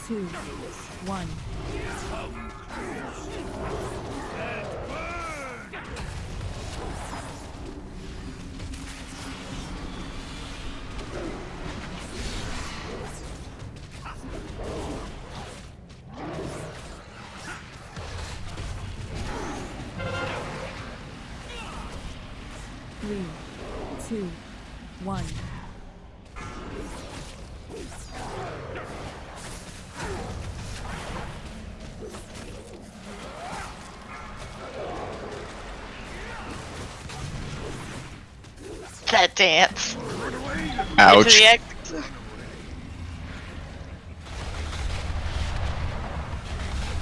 2, 1. Three, 2, 1. That dance. Ouch. Into the exit.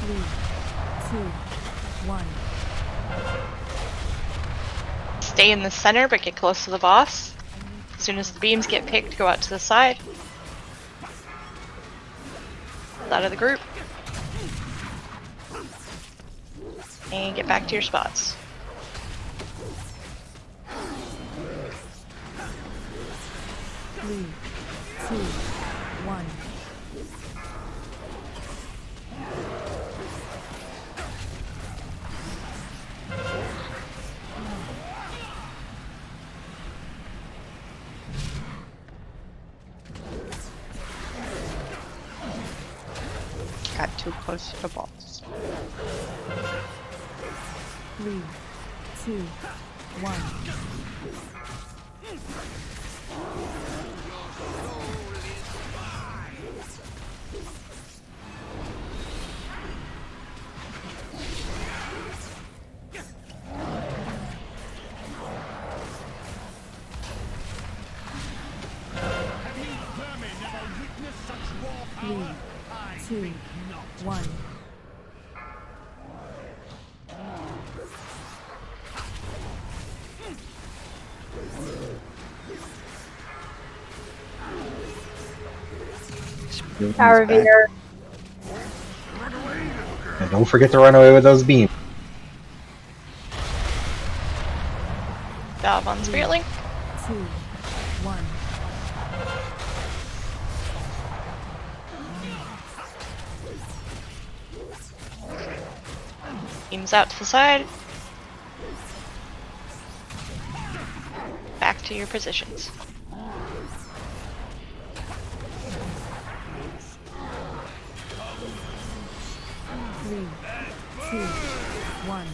3, 2, 1. Stay in the center, but get close to the boss. As soon as the beams get picked, go out to the side. Out of the group. And get back to your spots. Three, 2, 1. Got too close to the boss. 3, 2, 1. Three, 2, 1. Arbiter. And don't forget to run away with those beams. Valve on Spiritling. 2, 1. Beams out to the side. Back to your positions. Three, 2, 1.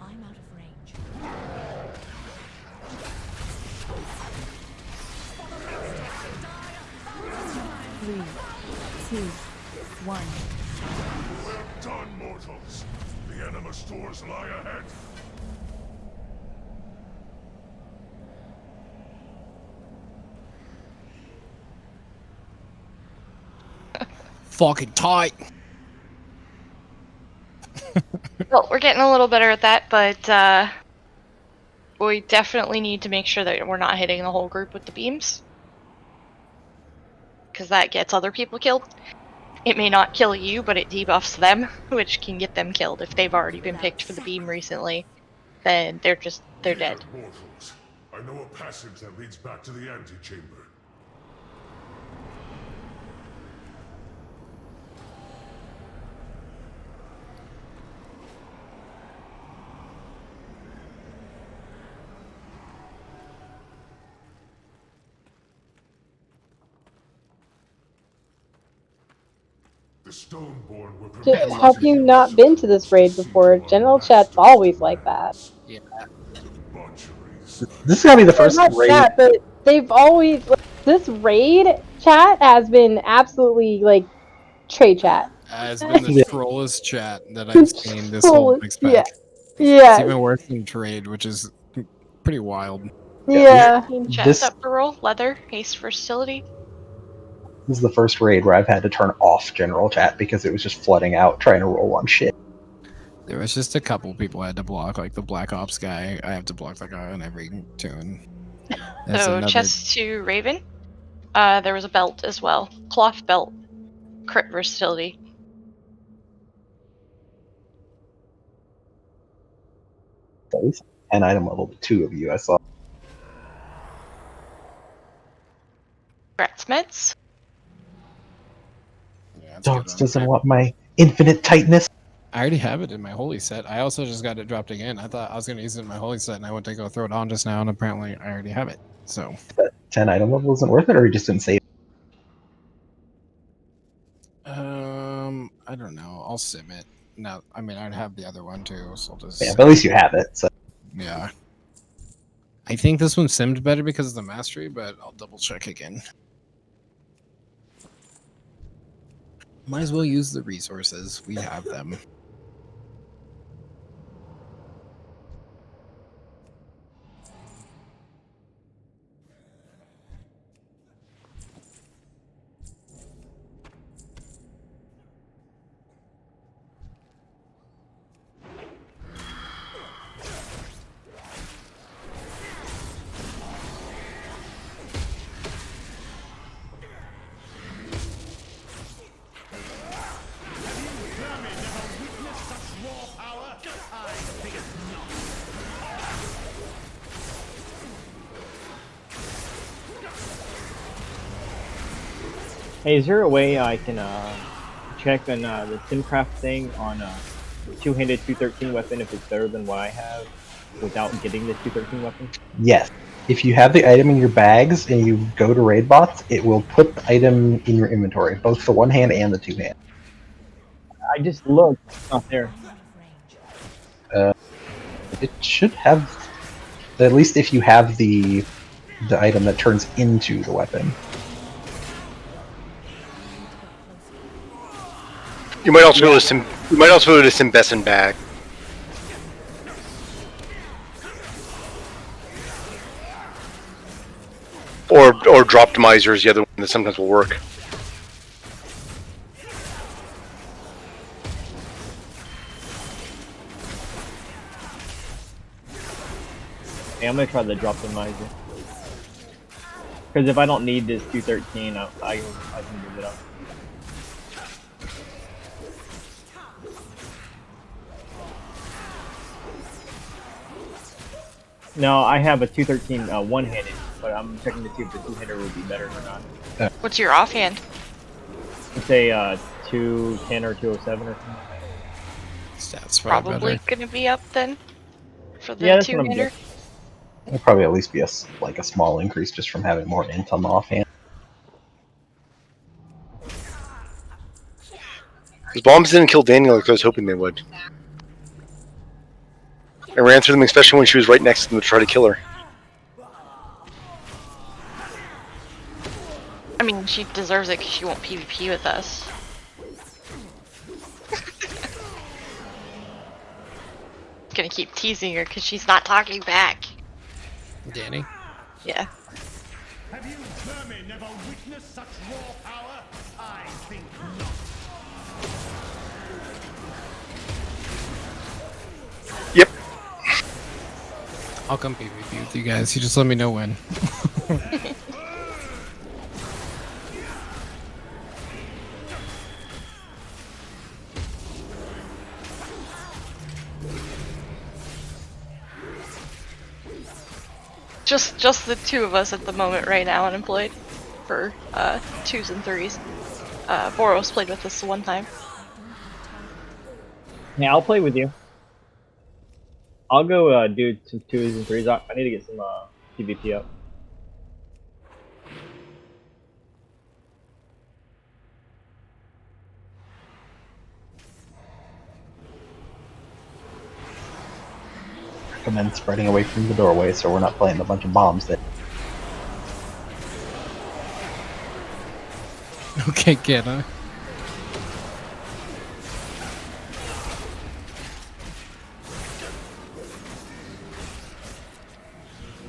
I'm out of range. 3, 2, 1. Well done, mortals. The enema stores lie ahead. Fucking tight. Well, we're getting a little better at that, but we definitely need to make sure that we're not hitting the whole group with the beams. Because that gets other people killed. It may not kill you, but it debuffs them, which can get them killed. If they've already been picked for the beam recently, then they're dead. Here, mortals. I know a passage that leads back to the antechamber. The Stoneborn were prepared. Have you not been to this raid before? General chat's always like that. Yeah. This is gonna be the first Not raid. chat, but they've always this raid chat has been absolutely like trade chat. It's been the Yeah. trollest chat that I've seen this whole mix Yeah. pack. Yeah. It's even worse than trade, which is pretty wild. Yeah. Chest This up to roll, leather, haste, versatility. is the first raid where I've had to turn off general chat because it was just flooding out trying to roll on shit. There was just a couple people I had to block, like the Black Ops guy. I have to block that guy on every tune. That's So another- chest to Raven. There was a belt as well. Cloth belt. Crit versatility. At least 10 item level to 2 of you, I saw. Bratsmiths? Yeah, that's a good Dogs one. doesn't want my infinite tightness. I already have it in my holy set. I also just got it dropped again. I thought I was going to use it in my holy set, and I went to go throw it on just now, and apparently I already have it. So, But 10 item level isn't worth it, or you just didn't save it? I don't know. I'll sim it. No, I mean I'd have the other one too, so I'll just. Yeah, but at least you have it. So Yeah. I think this one simmed better because of the mastery, but I'll double check again. Might as well use the resources. We have them. Hey, is there a way I can check on the Simcraft thing on a two-handed 213 weapon if it's better than what I have without getting the 213 weapon? yes, if you have the item in your bags and you go to raid bots, it will put the item in your inventory, both the one hand and the two hand. I just looked, it's not there. It should have, at least if you have the item that turns into the weapon. You might also go to some. You might also go to some Besson bag. Or Droptimizer is the other one that sometimes will work. Hey, I'm gonna try the Droptimizer. Because if I don't need this 213, I can give it up. No, I have a 213 one-handed, but I'm checking to see if the two-hander would be better or not. What's your offhand? Let's say 210 or 207 or something. Stats Probably gonna be up then for the Yeah, that's what I'm two-hander. It'll probably at least be a small increase just from having more int on the offhand. Those bombs didn't kill Daniel like I was hoping they would. I ran through them, especially when she was right next to them to try to kill her. I mean, she deserves it because she won't PvP with us. Gonna keep teasing her because she's not talking back. Danny? Yeah. Have you vermin never witnessed such raw power? I think not. Yep. I'll come PvP with you guys. You just let me know when. Just the two of us at the moment right now, unemployed for 2s and 3s. Boros played with us one time. Yeah, I'll play with you. I'll go do some 2s and 3s. I need to get some PvP up. Recommend spreading away from the doorway so we're not playing a bunch of bombs that. Okay, get huh?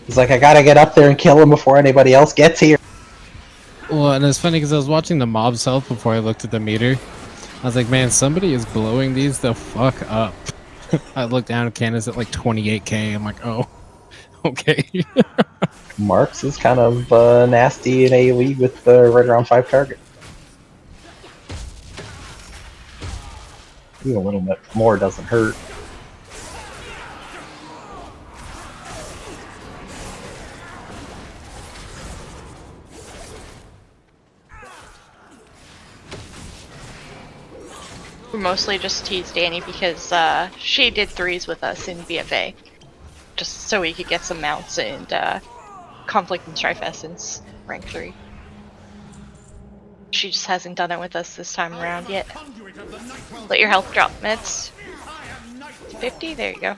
He's like, I gotta get up there and kill him before anybody else gets here. Well, and it's funny because I was watching the mob's health before I looked at the meter. I was like, man, somebody is blowing these the fuck up. I looked down, Candace at like 28k. I'm like, oh, okay. Marks is kind of nasty in AoE with right around 5 targets. Even a little bit more doesn't hurt. We mostly just teased Danny because she did 3s with us in BFA. Just so we could get some mounts and Conflict and Strife Essence rank 3. She just hasn't done it with us this time around yet. Let your health drop, meds. 50? There you go.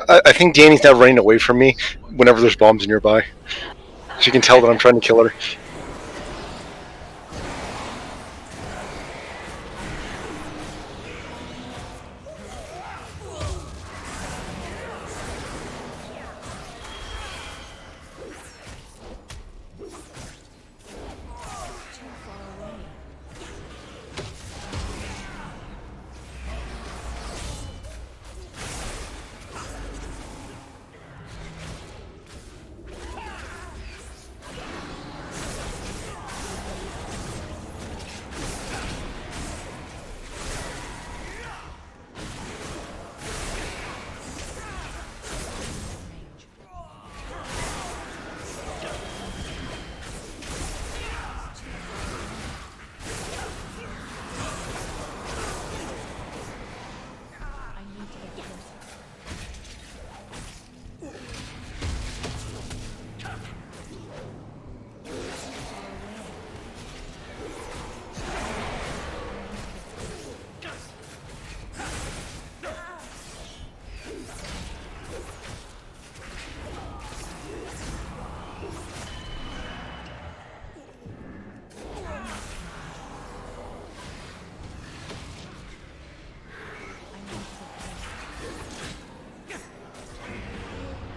I think Danny's now running away from me whenever there's bombs nearby. She can tell that I'm trying to kill her.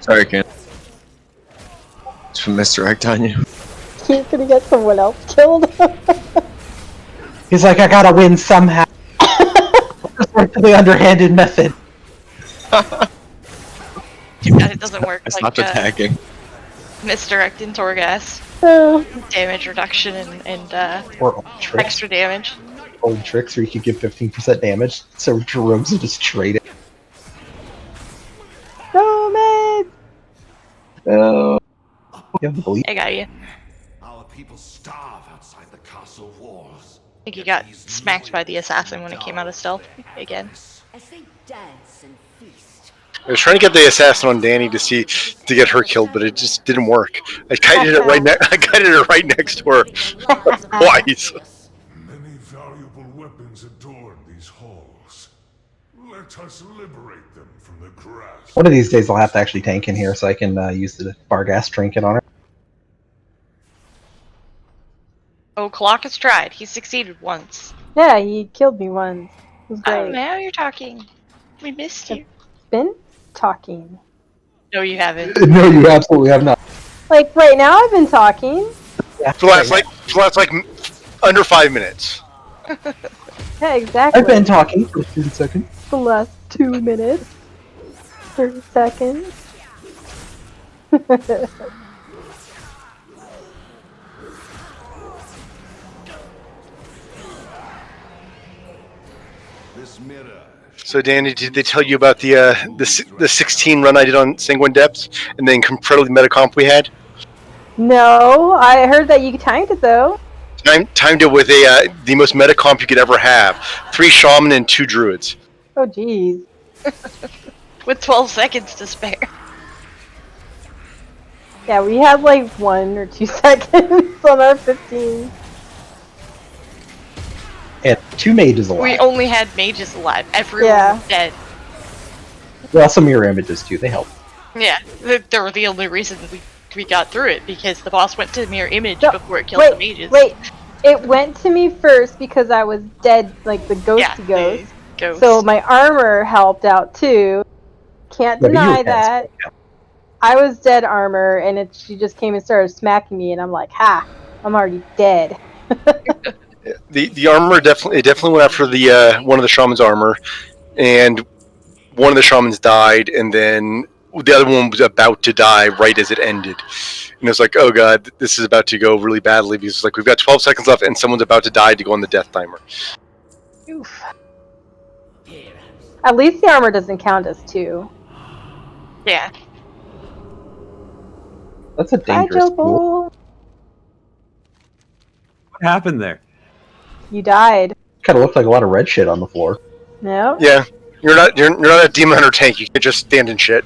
Sorry, Ken. It's from misdirect on you. He's gonna get someone else killed. He's like, I gotta win somehow. Resort to the underhanded method. It doesn't work. I like stopped attacking. Misdirect and Torghast. Damage reduction and Or old tricks. extra damage. Old tricks where you could give 15% damage, so Jerome's will just trade it. Roman! Oh. You have the belief. I got you. Our people starve outside the castle walls. I think you got smacked by the assassin when it came out of stealth again. As they dance and feast. I was trying to get the assassin on Danny to get her killed, but it just didn't work. I kited it right I kited it right next to her twice. Many valuable weapons adorn these halls. Let us liberate them from the grasp. One of these days I'll have to actually tank in here so I can use the Barghast trinket on her. Oh, Clock has tried. He succeeded once. Yeah, he killed me once. It was Oh, great. now you're talking. We missed you. Been talking. No, you haven't. No, you absolutely have not. Like, right now I've been talking. Yeah. For the last under 5 minutes. Yeah, exactly. I've been talking for 30 seconds. The last 2 minutes. 30 seconds. This mirror. So, Danny, did they tell you about the 16 run I did on Sanguine Depths and the incredibly meta comp we had? No, I heard that you timed it though. Timed it with the most meta comp you could ever have: 3 shaman and 2 druids. Oh jeez. With 12 seconds to spare. Yeah, we had like 1 or 2 seconds on our 15. And 2 mages alive. We only had mages alive. Everyone was dead. Well, some mirror images too, they help. Yeah, they were the only reason we got through it, because the boss went to mirror image No, before it killed the mages. Wait, it went to me first because I was dead, like the ghosty ghost. Ghost. So my armor helped out too. Can't Yeah, but you deny were that. dead, so, I was dead armor, and she just came and started smacking me, and I'm like, ha, I'm already dead. The armor definitely went after the one of the shaman's armor, and one of the shamans died, and then the other one was about to die right as it ended. And it was like, oh god, this is about to go really badly, because it's like we've got 12 seconds left and someone's about to die to go on the death timer. Oof. At least the armor doesn't count as 2. Yeah. That's a Hi, dangerous pool. Jopal. What happened there? You died. Kind of looked like a lot of red shit on the floor. No. Yeah, you're not a demon hunter tank. You can just stand in shit.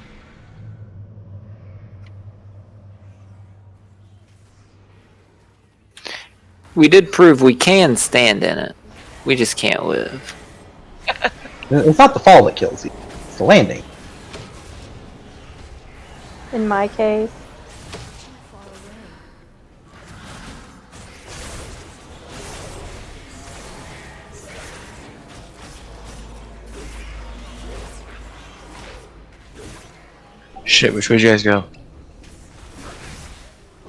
We did prove we can stand in it. We just can't live. It's not the fall that kills you. It's the landing. In my case. Shit, which way did you guys go?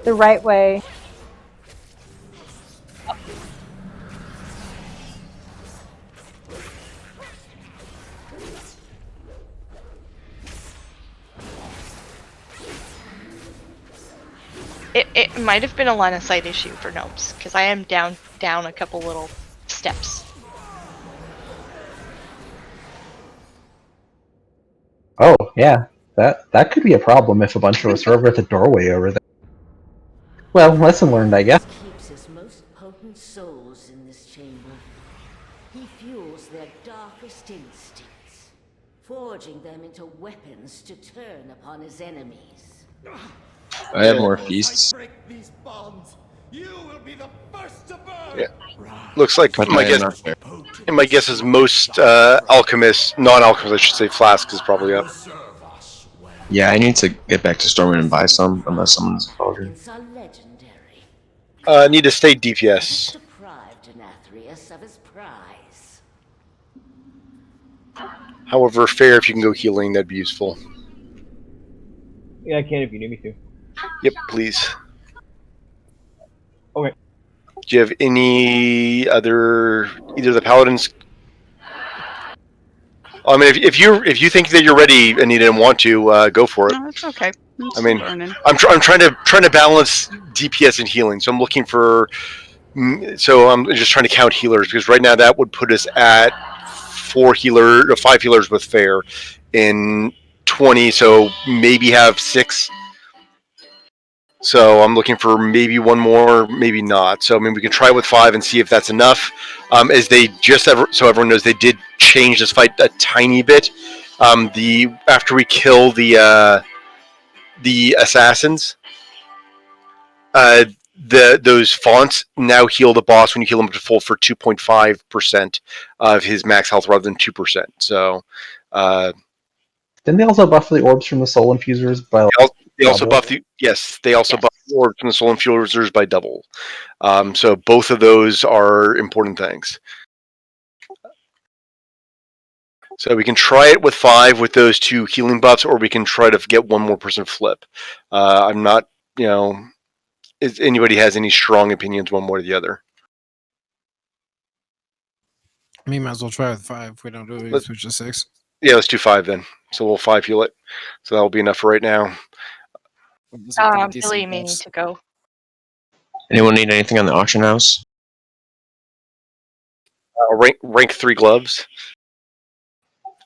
The right way. It might have been a line of sight issue for gnomes, because I am down a couple little steps. Oh, yeah. That could be a problem if a bunch of us are over at the doorway over there. Well, lesson learned, I guess. Keeps his most potent souls in this chamber. He fuels their darkest instincts, forging them into weapons to turn upon his enemies. I have more feasts. Yeah. Looks like But my I am not guess. there. My guess is most alchemists, non-alchemists, I should say, Flask is probably up. Yeah, I need to get back to Stormwind and buy some, unless someone's called. Are legendary. Need to stay DPS. Deprived Nathria of his prize. However, fair if you can go healing, that'd be useful. Yeah, I can if you need me to. Yep, please. Okay. Do you have any other, either the paladins? I mean, if you think that you're ready, Anita, and want to go for it. No, it's okay. I mean, I'm trying to balance DPS and healing, so I'm looking for. So I'm just trying to count healers because right now that would put us at 5 healers with fair in 20. So maybe have 6. So I'm looking for maybe one more, maybe not. So I mean, we can try with 5 and see if that's enough. As they so everyone knows, they did change this fight a tiny bit. After we kill the assassins, those fonts now heal the boss when you heal him to full for 2.5% of his max health rather than 2%. So. Didn't they also buff the orbs from the soul infusers by? They also buff the buff the orbs from the soul infusers by double. So both of those are important things. So we can try it with 5 with those 2 healing buffs, or we can try to get one more person flip. I'm not, if anybody has any strong opinions one way or the other. We might as well try with 5. If we don't do it, we can switch to 6. Yeah, let's do 5 then. So we'll 5 heal it. So that'll be enough for right now. Billy may need to go. Anyone need anything on the auction house? Rank 3 gloves.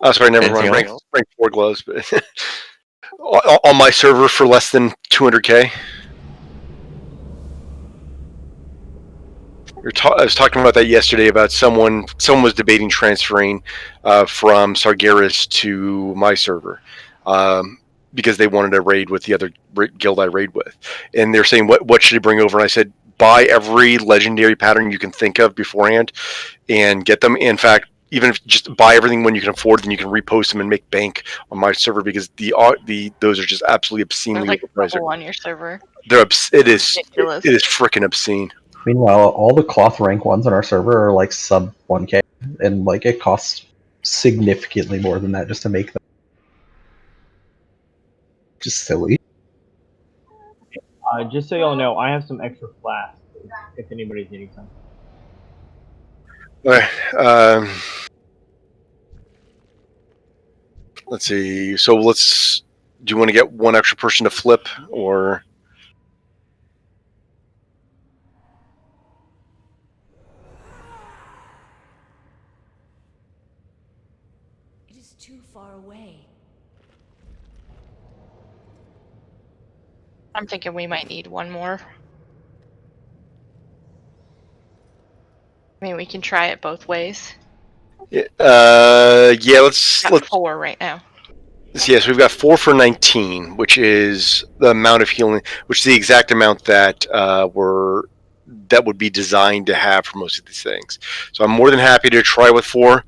Oh, sorry, never mind. Rank 4 gloves, but on my server for less than 200k. I was talking about that yesterday. About someone was debating transferring from Sargeras to my server because they wanted to raid with the other guild I raid with, and they're saying what should he bring over? And I said buy every legendary pattern you can think of beforehand and get them. In fact, even if just buy everything when you can afford, then you can repost them and make bank on my server because those are just absolutely obscenely overpriced on your server. It is freaking obscene. Meanwhile, all the cloth rank ones on our server are like sub 1k, and like it costs significantly more than that just to make them. Just silly. Just so y'all know, I have some extra flasks if anybody's needing some. Alright, let's see. So do you want to get one extra person to flip, or? It is too far away. I'm thinking we might need one more. I mean, we can try it both ways. Yeah, let's Got 4 right now. Yes, we've got 4 for 19, which is the amount of healing, which is the exact amount that that would be designed to have for most of these things. So I'm more than happy to try with 4.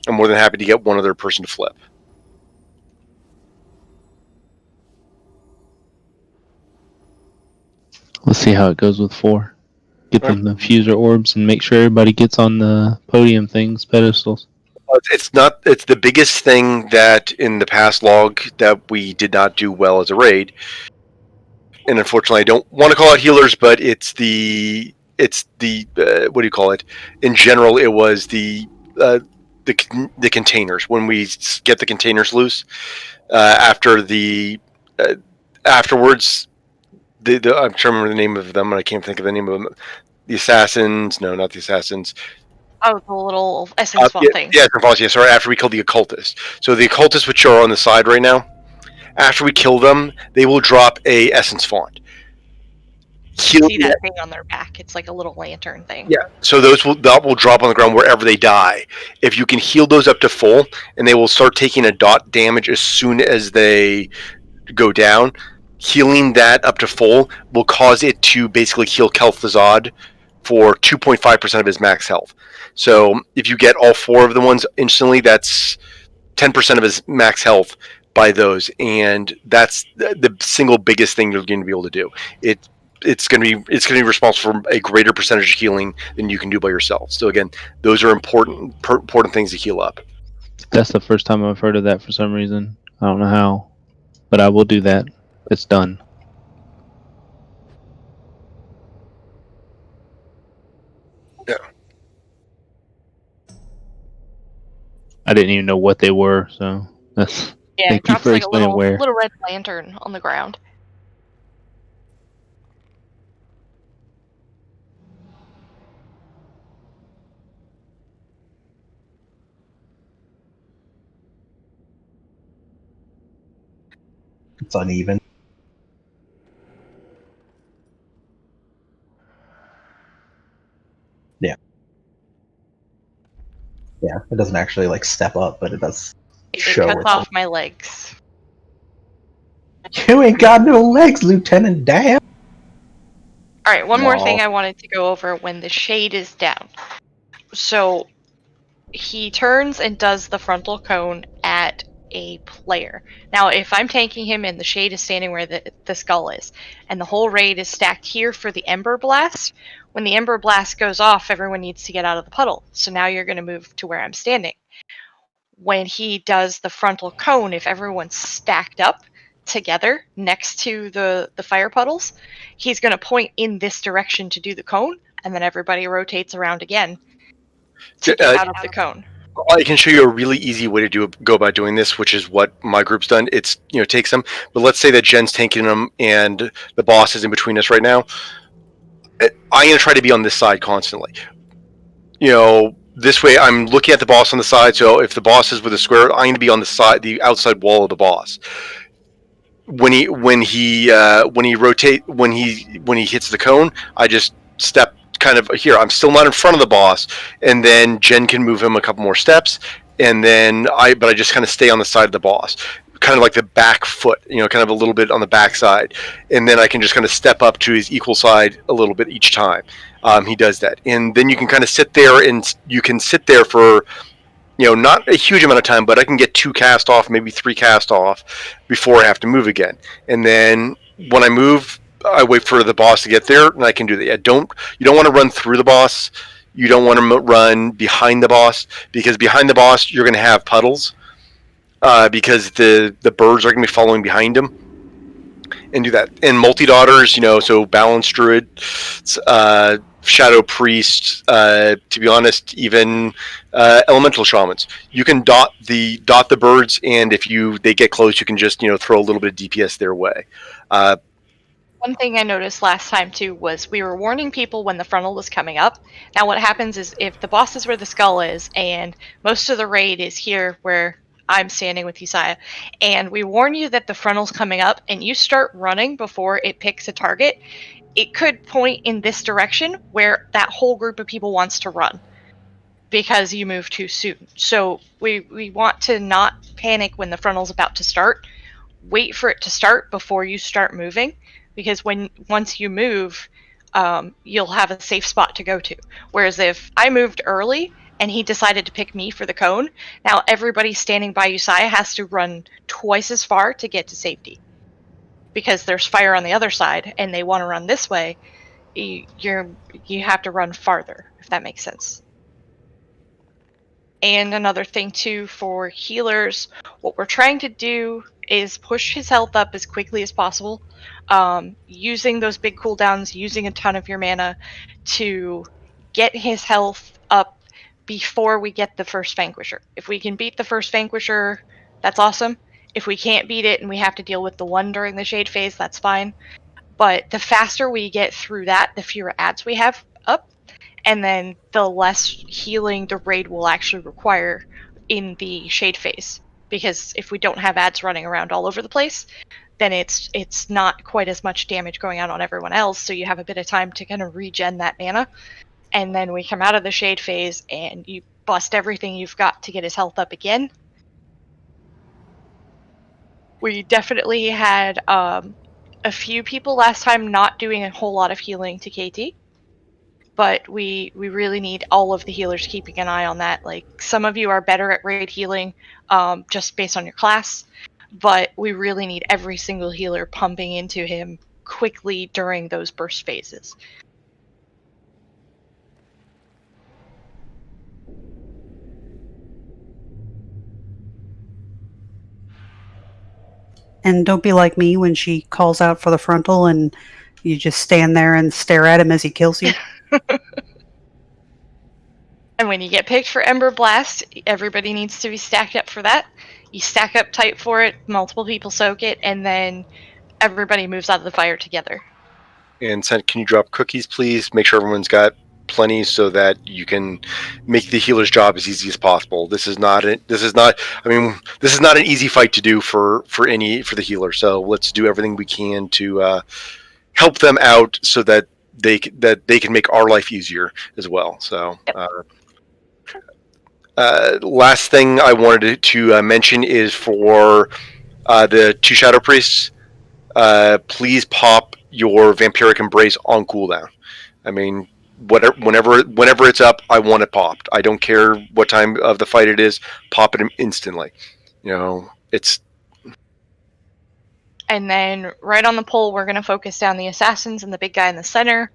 I'm more than happy to get one other person to flip. Let's see how it goes with 4. Get them the fuser orbs and make sure everybody gets on the podium things, pedestals. It's the biggest thing that in the past log that we did not do well as a raid. And unfortunately, I don't want to call it healers, but it's the what do you call it? In general, it was the containers. When we get the containers loose, after the afterwards, I'm trying to remember the name of them, and I can't think of the name of them. The assassins? No, not the assassins. Oh, the little essence bomb thing. Yeah, sorry, after we kill the occultist. So the occultists, which are on the side right now, after we kill them, they will drop a essence font. See that thing on their back? It's like a little lantern thing. Yeah. So that will drop on the ground wherever they die. If you can heal those up to full, and they will start taking a dot damage as soon as they go down. Healing that up to full will cause it to basically heal Kel'Thuzad for 2.5% of his max health. So if you get all 4 of the ones instantly, that's 10% of his max health by those, and that's the single biggest thing you're going to be able to do. It's going to be responsible for a greater percentage of healing than you can do by yourself. So again, those are important things to heal up. That's the first time I've heard of that for some reason. I don't know how, but I will do that. It's done. Yeah. I didn't even know what they were, so that's. Yeah, Thank it you drops for like a explaining where. little red lantern on the ground. It's uneven. Yeah. Yeah, it doesn't actually like step up, but it does show. It cuts off my legs. You ain't got no legs, Lieutenant. Damn. Alright, one more thing I wanted to go over when the shade is down. So, he turns and does the frontal cone at a player. Now, if I'm tanking him and the shade is standing where the skull is, and the whole raid is stacked here for the Ember Blast, when the Ember Blast goes off, everyone needs to get out of the puddle. So now you're going to move to where I'm standing. When he does the frontal cone, if everyone's stacked up together next to the fire puddles, he's going to point in this direction to do the cone, and then everybody rotates around again to get out of the cone. I can show you a really easy way to go about doing this, which is what my group's done. It's takes them, but let's say that Jen's tanking them and the boss is in between us right now. I'm gonna try to be on this side constantly. This way I'm looking at the boss on the side. So if the boss is with a square, I'm gonna be on the outside wall of the boss. When he hits the cone, I just step kind of here. I'm still not in front of the boss, and then Jen can move him a couple more steps, and then I just kind of stay on the side of the boss, kind of like the back foot, kind of a little bit on the back side, and then I can just kind of step up to his equal side a little bit each time. He does that, and then you can kind of sit there, and you can sit there for not a huge amount of time, but I can get 2 cast off, maybe 3 cast off before I have to move again. And then when I move, I wait for the boss to get there, and I can do that. You don't want to run through the boss. You don't want to run behind the boss, because behind the boss you're going to have puddles, because the birds are going to be following behind him. And do that. And multi-daughters, so Balance Druid, Shadow Priest, to be honest, even Elemental Shamans. You can dot the birds, and if they get close, you can just throw a little bit of DPS their way. One thing I noticed last time too was we were warning people when the frontal was coming up. Now what happens is if the boss is where the skull is, and most of the raid is here where I'm standing with Isaiah, and we warn you that the frontal's coming up, and you start running before it picks a target, it could point in this direction where that whole group of people wants to run because you move too soon. So we want to not panic when the frontal's about to start. Wait for it to start before you start moving, because once you move, you'll have a safe spot to go to. Whereas if I moved early and he decided to pick me for the cone, now everybody standing by Usaya has to run twice as far to get to safety. Because there's fire on the other side and they want to run this way, you have to run farther, if that makes sense. And another thing too for healers, what we're trying to do is push his health up as quickly as possible, using those big cooldowns, using a ton of your mana to get his health up before we get the first Vanquisher. If we can beat the first Vanquisher, that's awesome. If we can't beat it and we have to deal with the one during the Shade phase, that's fine. But the faster we get through that, the fewer ads we have up, and then the less healing the raid will actually require in the Shade phase. Because if we don't have ads running around all over the place, then it's not quite as much damage going out on everyone else, so you have a bit of time to kind of regen that mana. And then we come out of the Shade phase and you bust everything you've got to get his health up again. We definitely had a few people last time not doing a whole lot of healing to KT. But we really need all of the healers keeping an eye on that. Like, some of you are better at raid healing just based on your class, but we really need every single healer pumping into him quickly during those burst phases. And don't be like me when she calls out for the frontal and you just stand there and stare at him as he kills you. And when you get picked for Ember Blast, everybody needs to be stacked up for that. You stack up tight for it, multiple people soak it, and then everybody moves out of the fire together. And can you drop cookies, please? Make sure everyone's got plenty so that you can make the healer's job as easy as possible. This is not an easy fight to do for the healer. So let's do everything we can to help them out so that they can make our life easier as well. So last thing I wanted to mention is for the 2 Shadow Priests, please pop your Vampiric Embrace on cooldown. I mean, whenever it's up, I want it popped. I don't care what time of the fight it is. Pop it instantly. It's. And then right on the pole, we're going to focus down the assassins and the big guy in the center.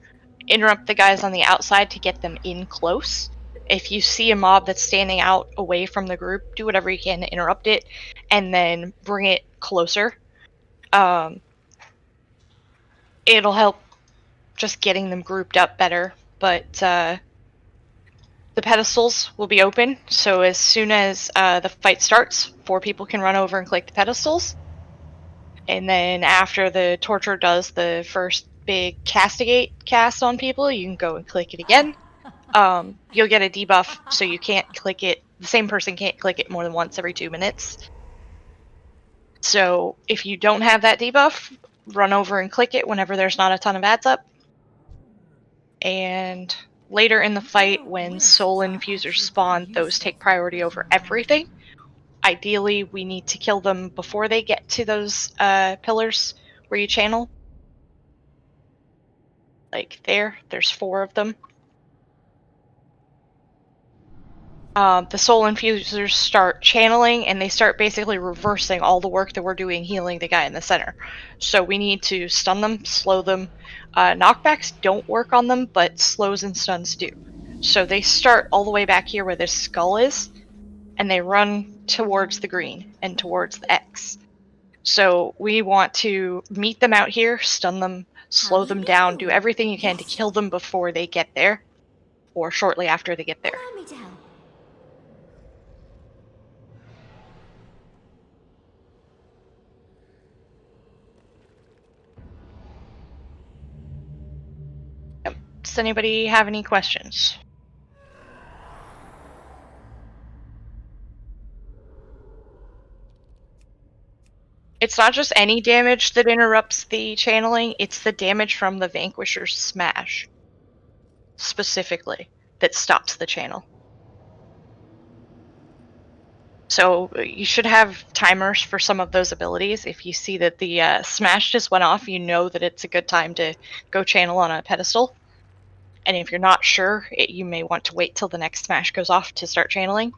Interrupt the guys on the outside to get them in close. If you see a mob that's standing out away from the group, do whatever you can to interrupt it, and then bring it closer. It'll help just getting them grouped up better. But the pedestals will be open, so as soon as the fight starts, 4 people can run over and click the pedestals. And then after the Torture does the first big castigate cast on people, you can go and click it again. You'll get a debuff, so you can't click it. The same person can't click it more than once every 2 minutes. So if you don't have that debuff, run over and click it whenever there's not a ton of ads up. And later in the fight, when soul infusers spawn, those take priority over everything. Ideally, we need to kill them before they get to those pillars where you channel. Like there's 4 of them. The soul infusers start channeling, and they start basically reversing all the work that we're doing healing the guy in the center. So we need to stun them, slow them. Knockbacks don't work on them, but slows and stuns do. So they start all the way back here where this skull is, and they run towards the green and towards the X. So we want to meet them out here, stun them, slow them down, do everything you can to kill them before they get there, or shortly after they get there. Does anybody have any questions? It's not just any damage that interrupts the channeling, it's the damage from the Vanquisher's smash, specifically, that stops the channel. So you should have timers for some of those abilities. If you see that the smash just went off, you know that it's a good time to go channel on a pedestal. And if you're not sure, you may want to wait till the next smash goes off to start channeling.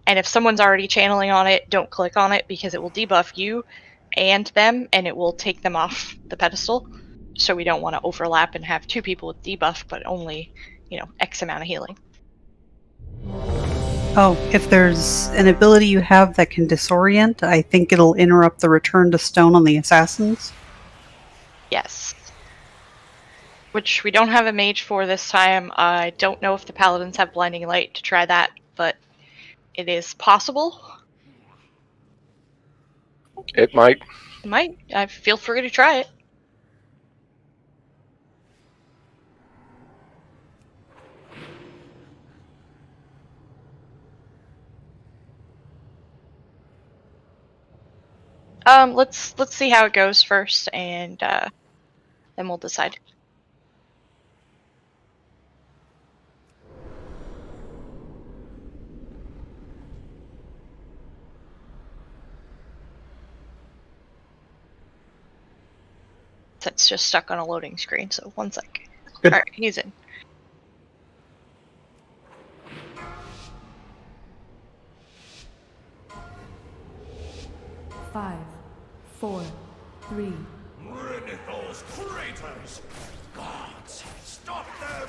And if someone's already channeling on it, don't click on it because it will debuff you and them, and it will take them off the pedestal. So we don't want to overlap and have two people with debuff, but only, X amount of healing. Oh, if there's an ability you have that can disorient, I think it'll interrupt the return to stone on the assassins. Yes. Which we don't have a mage for this time. I don't know if the paladins have blinding light to try that, but it is possible. It might. It might. Feel free to try it. Let's see how it goes first, and then we'll decide. It's just stuck on a loading screen, so 1 sec. Alright, he's in. Five, 4, 3. Rid of those traitors! Gods, stop them!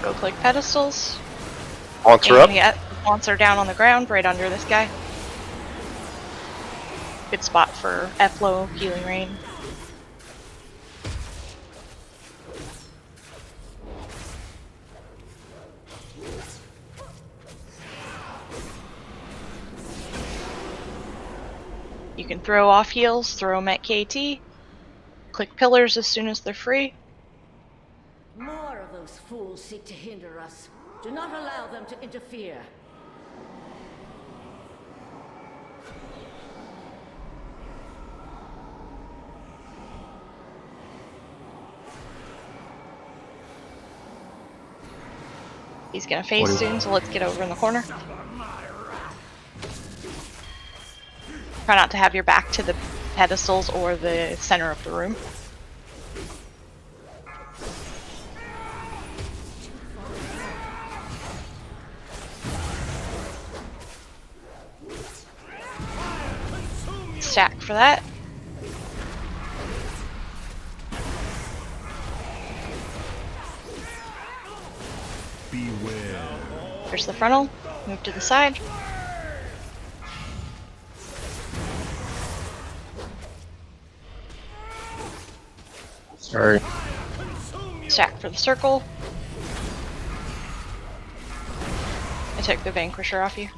Go click pedestals. Monster up. Yeah, monster down on the ground, right under this guy. Good spot for F-Flow, Healing Rain. You can throw off heals, throw them at KT. Click pillars as soon as they're free. More of those fools seek to hinder us. Do not allow them to interfere. He's gonna phase soon, so let's get over in the corner. Try not to have your back to the pedestals or the center of the room. Stack for that. Beware. Here's the frontal. Move to the side. Sorry. Stack for the circle. I took the Vanquisher off you.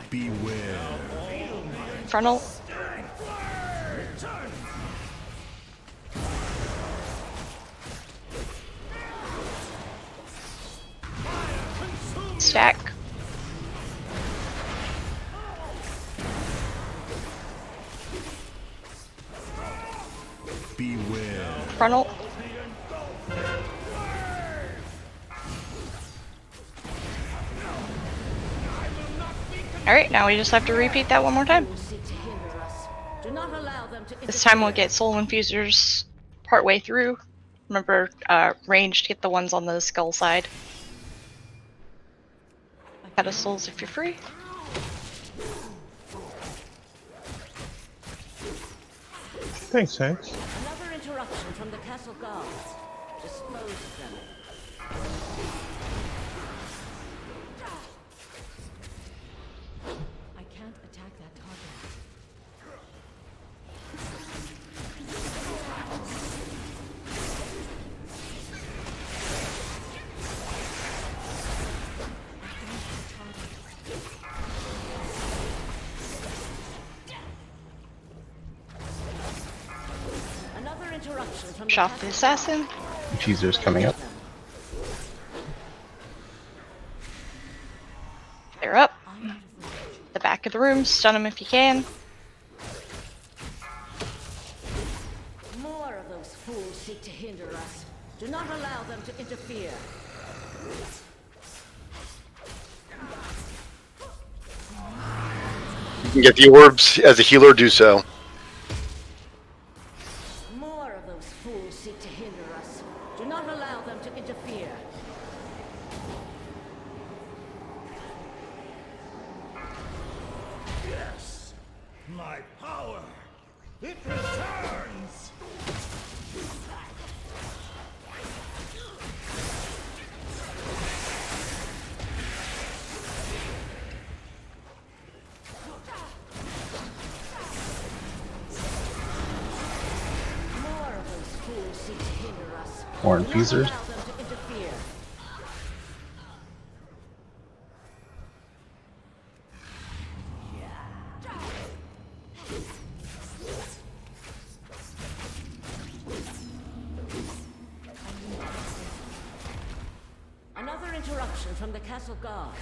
Beware. Frontal. Stack. Beware. Frontal. Alright, now we just have to repeat that one more time. Do not allow them to This time we'll get Soul Infusers partway through. Remember, ranged, get the ones on the skull side. Pedestals if you're free. Thanks, Hanks. Another interruption from the castle guards. Dispose of them. I can't attack that target. interruption from the Shop the castle assassin. Fuser's coming up. They're up. The back of the room. Stun them if you can. More of those fools seek to hinder us. Do not allow them to interfere. You can get the orbs as a healer, do so. More of those fools seek to hinder us. Do not allow them to interfere. Yes! My power! It returns! More of those fools seek to hinder us. More Do not infusers. allow them to interfere. Another interruption from the castle guard.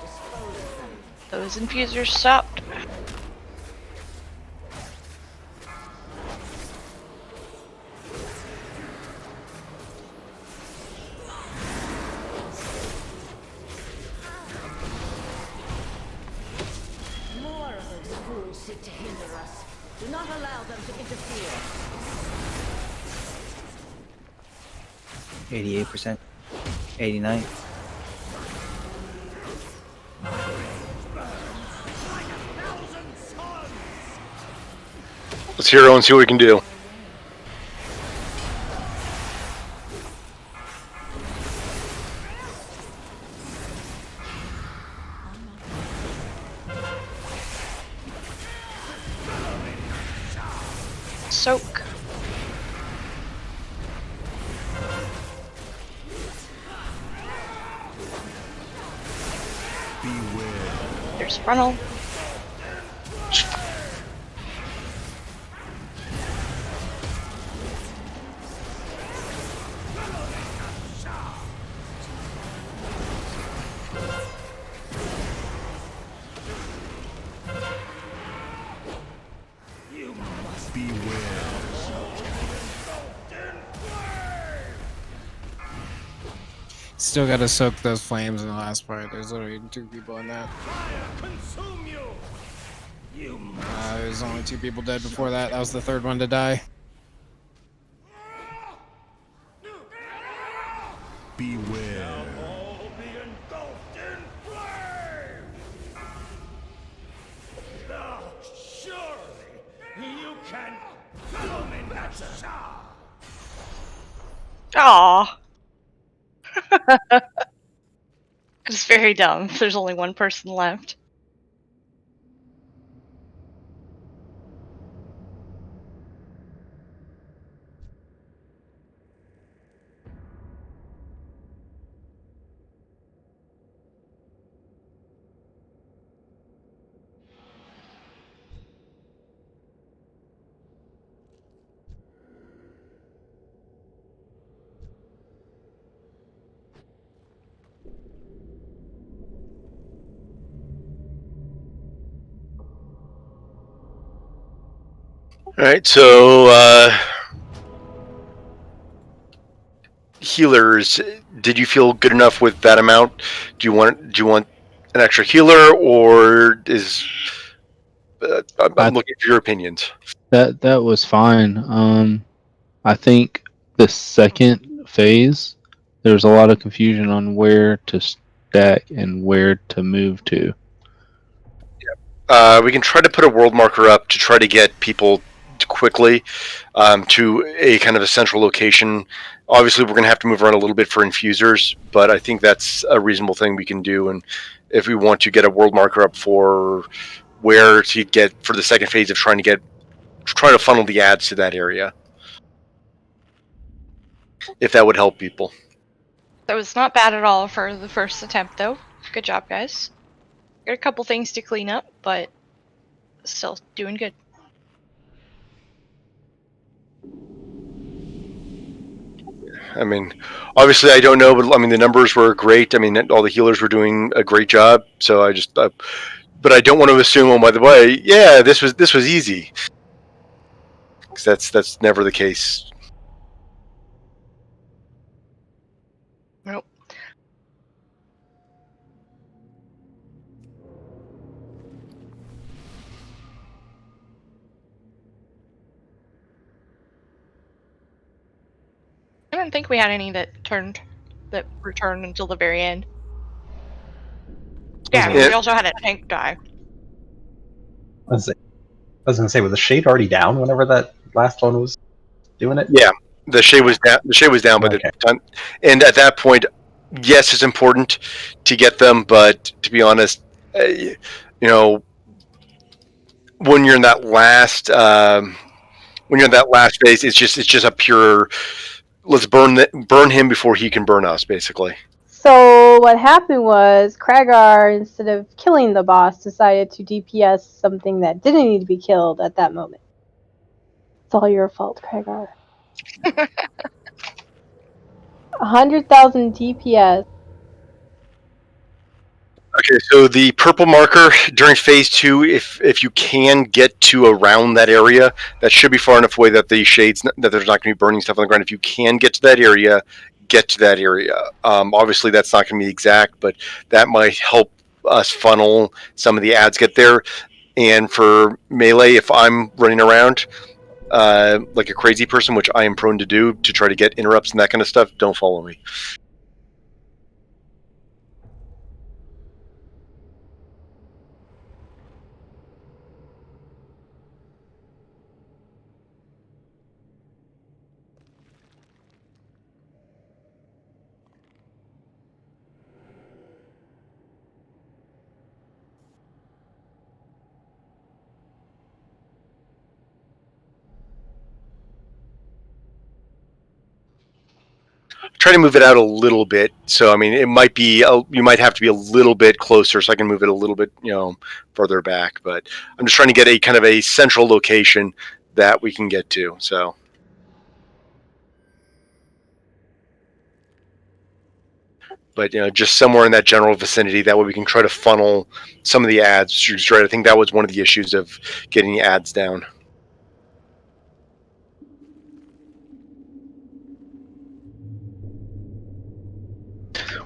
Dispose of them. Those infusers stopped. More of those fools seek to hinder us. Do not allow them to interfere. 88%. 89. Let's hero and see what we can do. Soak. There's frontal. You must beware. Still gotta soak those flames in the last part. There's literally 2 people in that. Consume you! You must There's only 2 people dead before that. That was the 3rd one to die. beware. All be engulfed in flame! Now, surely, you can come in that shot! Aww. It's very dumb. There's only one person left. Alright, so healers, did you feel good enough with that amount? Do you want an extra healer, or is I'm looking for your opinions. That was fine. I think the second phase, there's a lot of confusion on where to stack and where to move to. We can try to put a world marker up to try to get people quickly to a kind of a central location. Obviously, we're going to have to move around a little bit for infusers, but I think that's a reasonable thing we can do. And if we want to get a world marker up for where to get for the second phase of trying to funnel the ads to that area, if that would help people. That was not bad at all for the first attempt, though. Good job, guys. Got a couple things to clean up, but still doing good. I mean, obviously I don't know, but I mean the numbers were great. I mean, all the healers were doing a great job. So I just, but I don't want to assume. Oh, by the way, yeah, this was easy, because that's never the case. Nope. I don't think we had any that returned until the very end. Yeah, I mean, we also had a tank die. I was gonna say, was the shade already down whenever that last one was doing it? Yeah, the shade was down. The shade was down by the time, and at that point, yes, it's important to get them, but to be honest, you know, when you're in that last phase, it's just a pure let's burn him before he can burn us, basically. So what happened was Kragar, instead of killing the boss, decided to DPS something that didn't need to be killed at that moment. It's all your fault, Kragar. 100,000 DPS. Okay, so the purple marker during phase 2, if you can get to around that area, that should be far enough away that the shades that there's not going to be burning stuff on the ground. If you can get to that area, get to that area. Obviously, that's not going to be exact, but that might help us funnel some of the ads get there. And for melee, if I'm running around like a crazy person, which I am prone to do, to try to get interrupts and that kind of stuff, don't follow me. Try to move it out a little bit. So I mean, it might be you might have to be a little bit closer, so I can move it a little bit, further back. But I'm just trying to get a kind of a central location that we can get to. So. But just somewhere in that general vicinity. That way we can try to funnel some of the ads. Right. I think that was one of the issues of getting the ads down.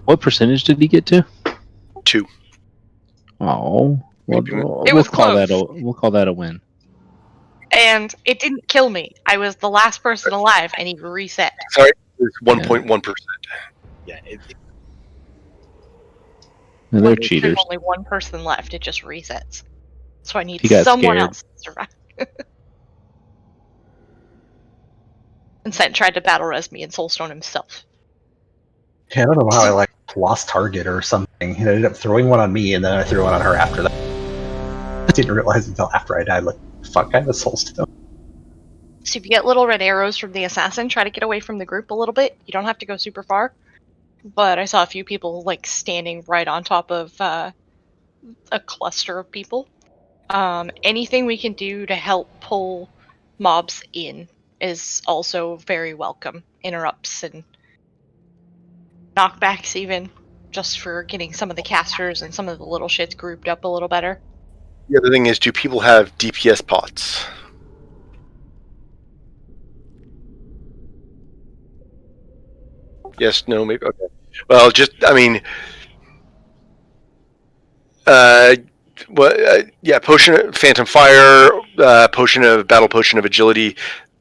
What percentage did he get to? 2. Oh, we'll call that a win. And it didn't kill me. I was the last person alive, and he reset. Sorry, it's 1.1%. Yeah. They're cheaters. There's only one person left. It just resets. So I need He got someone scared. else to survive. And Sen tried to battle res me and soulstone himself. Yeah, I don't know how I lost target or something. It ended up throwing one on me, and then I threw one on her after that. I didn't realize until after I died, fuck, I have a soulstone. So if you get little red arrows from the assassin, try to get away from the group a little bit. You don't have to go super far. But I saw a few people standing right on top of a cluster of people. Anything we can do to help pull mobs in is also very welcome. Interrupts and knockbacks even, just for getting some of the casters and some of the little shits grouped up a little better. The other thing is, do people have DPS pots? Yes, no, maybe. Okay. Well, potion of Phantom Fire, potion of agility.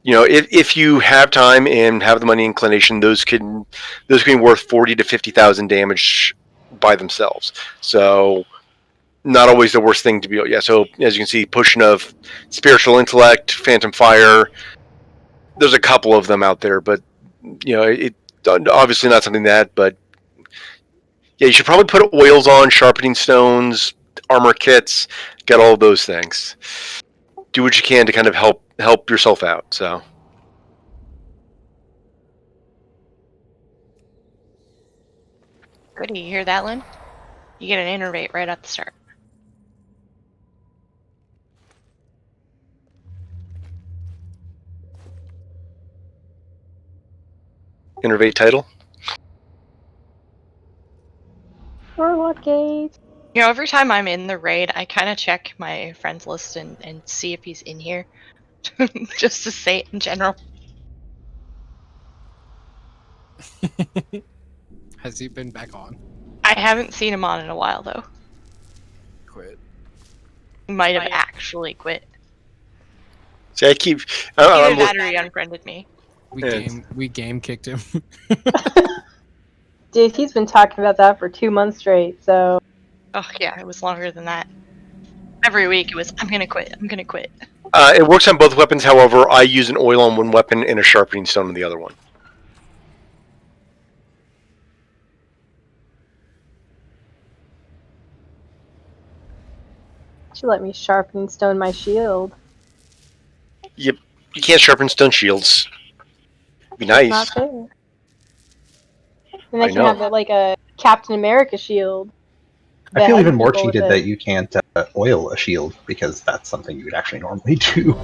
If you have time and have the money inclination, those can be worth 40 to 50,000 damage by themselves. So not always the worst thing to be. Yeah. So as you can see, potion of spiritual intellect, Phantom Fire. There's a couple of them out there, but it obviously not something but yeah, you should probably put oils on, sharpening stones, armor kits, get all of those things. Do what you can to kind of help yourself out. So. Good, you hear that, Lynn? You get an innervate right at the start. innervate title. Warlock Gate. You know, every time I'm in the raid, I kind of check my friends list and see if he's in here. Just to say it in general. Has he been back on? I haven't seen him on in a while, though. Quit. He might have actually quit. See, I keep. Either that or he unfriended me. We game kicked him. Dude, he's been talking about that for 2 months straight, so... Oh, yeah, it was longer than that. Every week it was, I'm gonna quit, I'm gonna quit. It works on both weapons, however, I use an oil on one weapon and a sharpening stone on the other one. Should let me sharpening stone my shield. You can't sharpen stone shields. Be nice. That's not fair. And I can know. have it like a Captain America shield. I feel even more people with cheated it. that you can't oil a shield, because that's something you would actually normally do.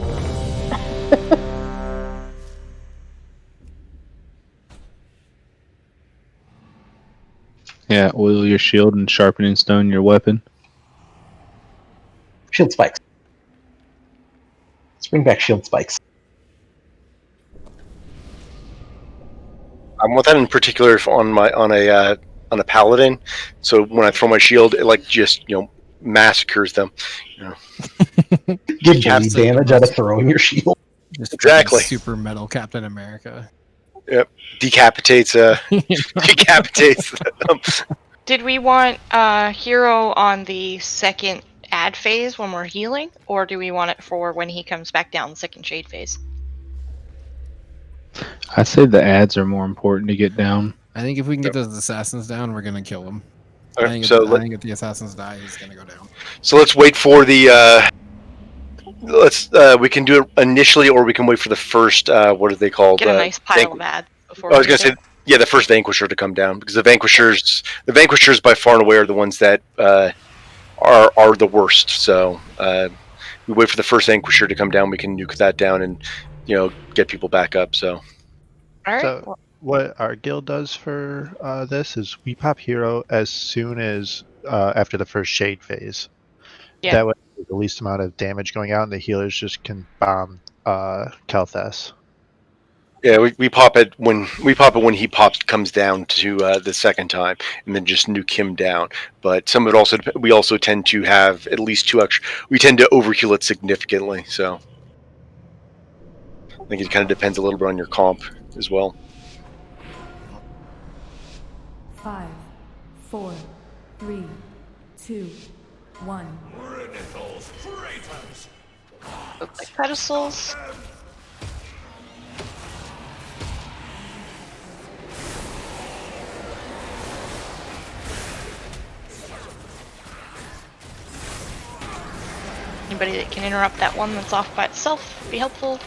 Yeah, oil your shield and sharpening stone your weapon. Shield spikes. Let's bring back shield spikes. I want that in particular on a paladin. So when I throw my shield, it like just massacres them. Give bleed damage out of throwing your shield. Exactly. Super metal Captain America. Yep. Decapitates them. Did we want Hero on the second ad phase when we're healing, or do we want it for when he comes back down the second shade phase? I say the ads are more important to get down. I think if we can get those assassins down, we're gonna kill them. Okay, I think if the assassins die, he's gonna go down. So let's wait for the. We can do it initially, or we can wait for the first. What are they called? Get a nice pile of ads before. I was gonna say, yeah, the first Vanquisher to come down, because the Vanquishers by far and away are the ones that are the worst. So we wait for the first Vanquisher to come down. We can nuke that down and get people back up. So. All right. So what our guild does for this is we pop Hero as soon as after the first shade phase. Yeah. That way, the least amount of damage going out, and the healers just can bomb Kel'Thas. Yeah, we pop it when he comes down to the second time, and then just nuke him down. But some of it we also tend to have at least 2 extra. We tend to overheal it significantly, so I think it kind of depends a little bit on your comp as well. 5, 4, 3, 2, 1. Look like pedestals. Anybody that can interrupt that one that's off by itself be helpful.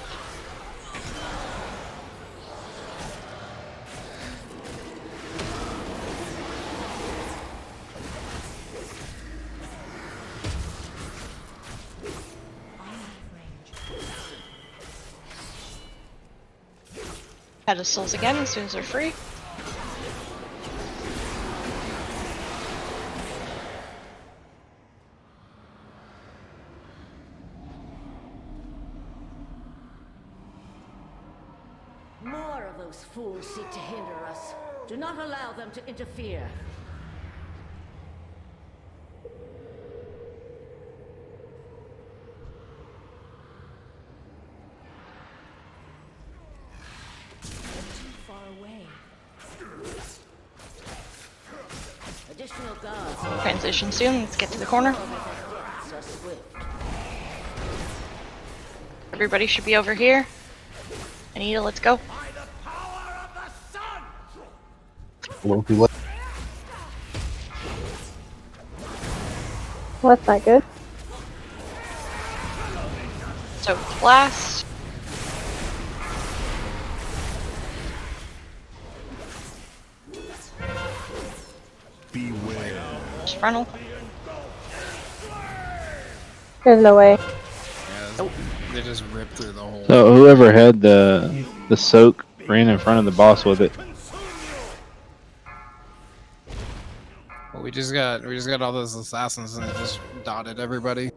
Pedestals again as soon as they're free. More of those fools seek to hinder us. Do not allow them to interfere. Additional guards. Transition soon. Let's get to the corner. Everybody should be over here. Anita, let's go. Well, we look. Well, that's not good. So blast. Beware. Just frontal. There's no way. Yeah, they just ripped through the whole. So whoever had the soak ran in front of the boss with it. we just got all those assassins and it just dotted everybody.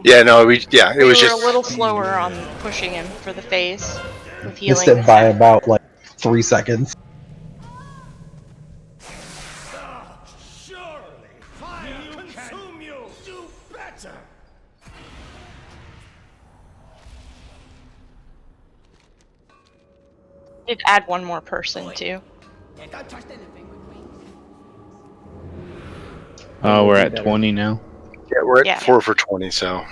Yeah, no, it We was were just a little slower on pushing him for the phase with Missed healing. it by about like 3 seconds. Did add one more person too. We're at 20 now. Yeah, we're at 4 Yeah. for 20. So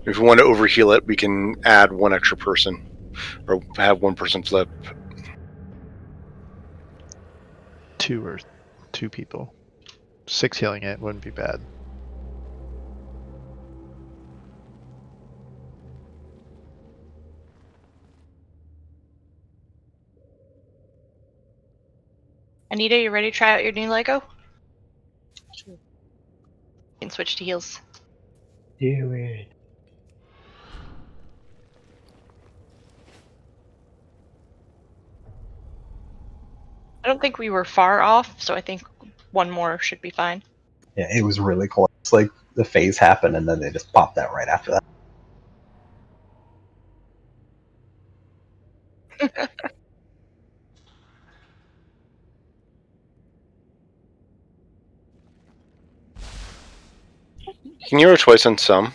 if we want to overheal it, we can add one extra person, or have one person flip. 2 people. 6 healing it wouldn't be bad. Anita, you ready to try out your new Lego? You can switch to heals. Do it. I don't think we were far off, so I think one more should be fine. Yeah, it was really close. Like the phase happened, and then they just popped that right after that. You can hero twice on some.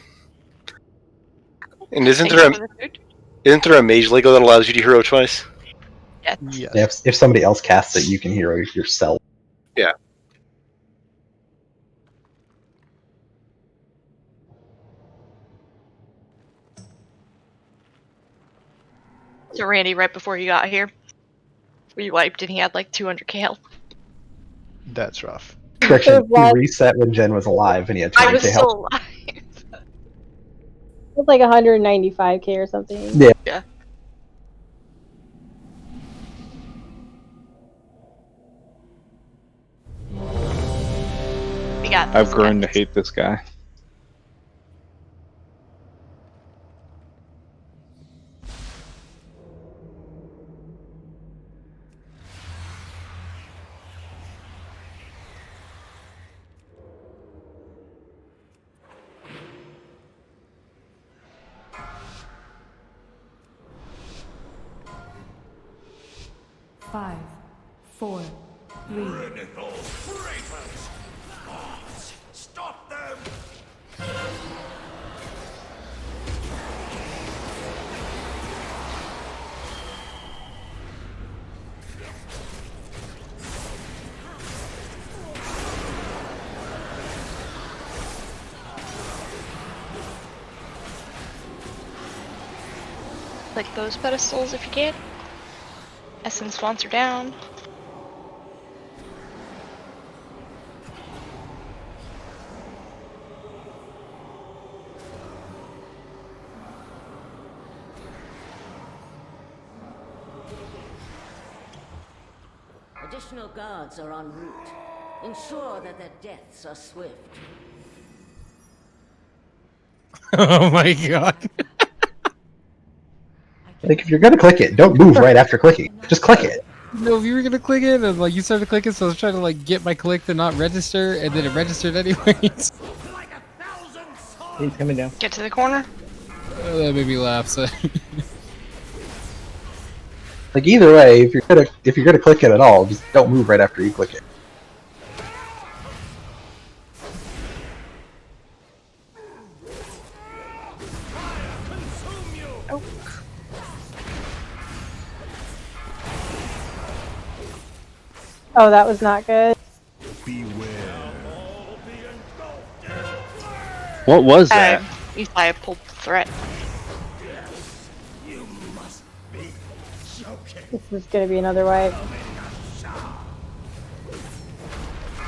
And isn't Thanks for the food. there a mage Lego that allows you to hero twice? Yes. Yeah, if somebody else casts it, you can hero yourself. Yeah. So Randy, right before you got here, we wiped and he had like 200k health. That's rough. Correction, he reset when Jen was alive, and he had 20k I was health. still alive. It's like 195k or something. Yeah. We got this, I've grown guys. to hate this guy. Five, four, three. Stop them! Click those pedestals if you can. Essence wands are down. Additional guards are en route. Ensure that their deaths are swift. Oh my god. Like, if you're gonna click it, don't move right after clicking. Just click it. No, if you were gonna click it and like you started clicking, so I was trying to like get my click to not register, and then it registered anyways. He's coming down. Get to the corner. That made me laugh. So. Like, either way, if you're gonna click it at all, just don't move right after you click it. Oh. Oh, that was not good. What was that? You thought I pulled the threat. This is gonna be another wipe.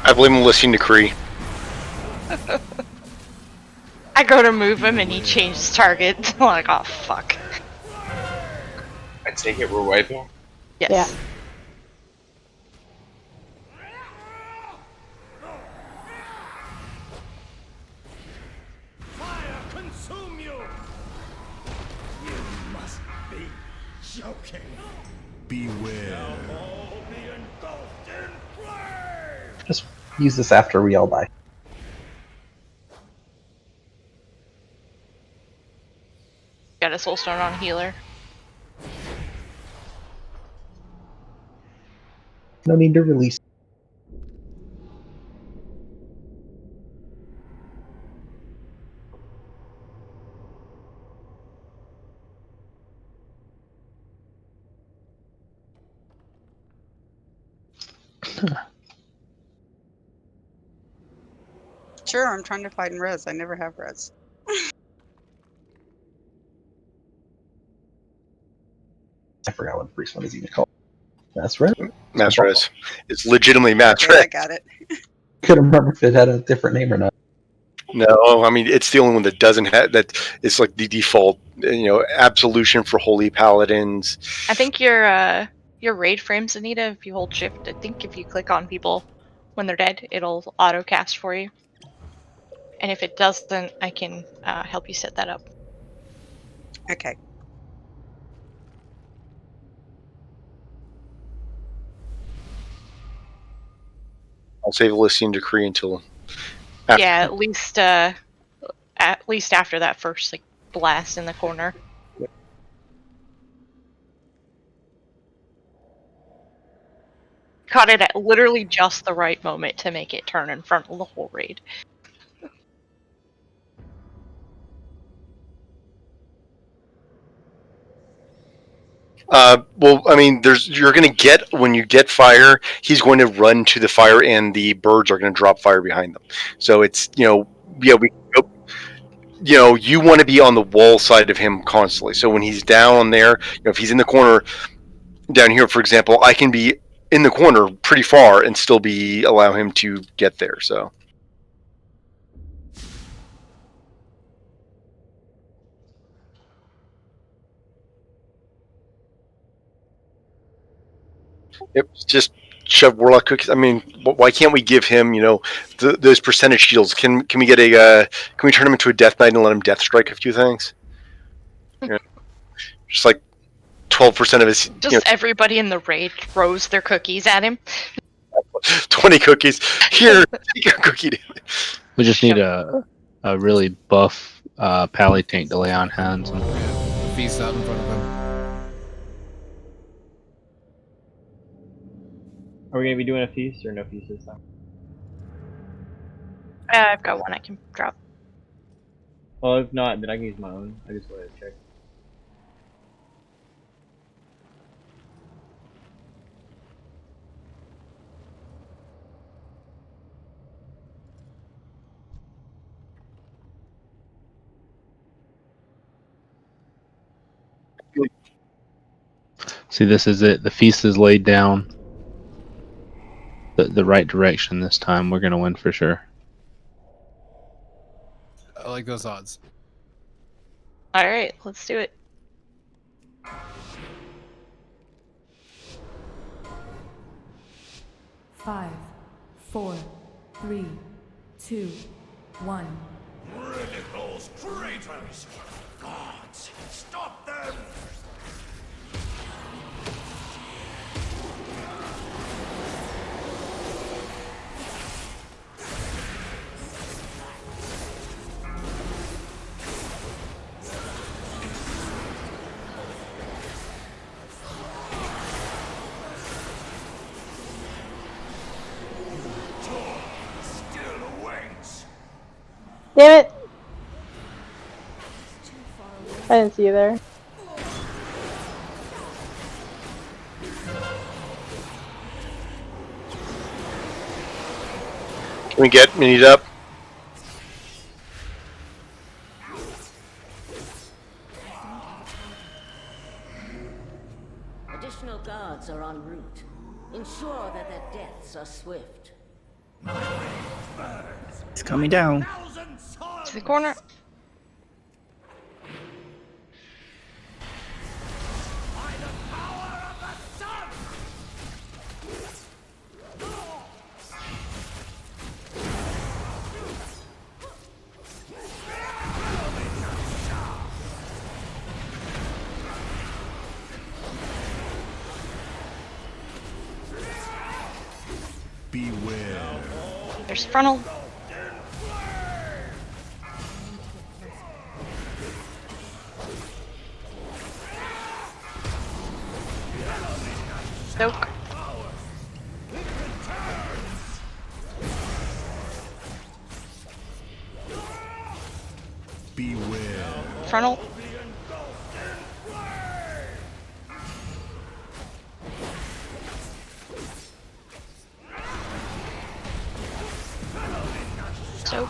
I blame him listening to Kree. I go to move him and he changed his target. I'm like, oh fuck. I take it we're wiping? Yes. Yeah. Consume you! You must be joking. Beware. use this after we all die. Got a soul stone on healer. No need to release. Sure, I'm trying to find res. I never have res. I forgot what the priest one is even called. Mass res? Mass res. It's legitimately mass Okay, res. I got it. Couldn't remember if it had a different name or not. No, I mean it's the only one that doesn't have that. It's like the default, absolution for holy paladins. I think your raid frames, Anita, if you hold shift, I think if you click on people when they're dead, it'll auto cast for you. And if it doesn't, I can help you set that up. Okay. I'll save Elysian Decree until after. Yeah, at least after that first blast in the corner. Caught it at literally just the right moment to make it turn in front of the whole raid. Well, I mean, you're going to get, when you get fire, he's going to run to the fire, and the birds are going to drop fire behind them. So it's you want to be on the wall side of him constantly. So when he's down there, if he's in the corner down here, for example, I can be in the corner pretty far and still allow him to get there. So. Yep, just shove warlock cookies. I mean, why can't we give him, those percentage shields? Can we get can we turn him into a death knight and let him death strike a few things? Just like 12% of his. Everybody in the raid throws their cookies at him. 20 cookies. Here, take your cookie. We just need a really buff pally tank to lay on hands and feast out in front of him. Are we gonna be doing a feast or no feast this time? I've got one I can drop. Well, if not, then I can use my own. I just wanted to check. see, this is it. The feast is laid down. The right direction this time. We're gonna win for sure. I like those odds. All right, let's do it. Five, 4, 3, 2, 1. Rid those traitors! Gods, stop them! Damn it! I didn't see you there. Can we get Meany up? Additional guards are en route. Ensure that their deaths are swift. It's coming down. To the corner. Beware. There's frontal. Soak. Beware. Frontal. Soak.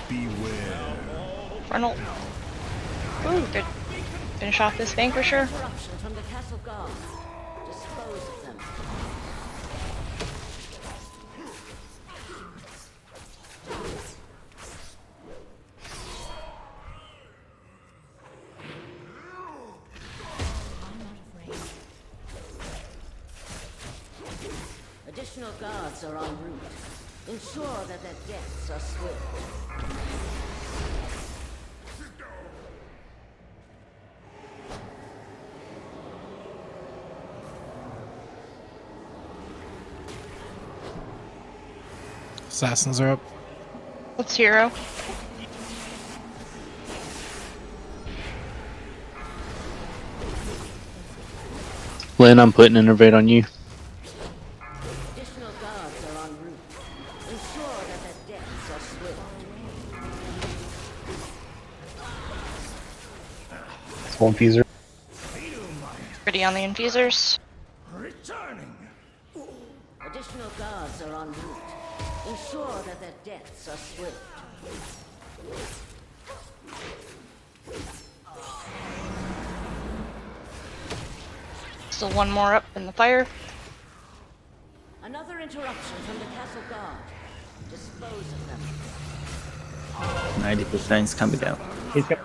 Beware. Frontal. Ooh, good. Finish off this vanquisher. Interruption from the castle guards. Dispose of them. Additional guards are en route. Ensure that their deaths are swift. Assassins are up. Let's hero. Lynn, I'm putting Innervate on you. Additional guards are en route. Ensure that their deaths are swift. Soul Infuser. Pretty on the infusers. Returning. Additional guards are en route. Ensure that their deaths are swift. Still one more up in the fire. Another interruption from the castle guard. Dispose of them. 90% is coming down. He's got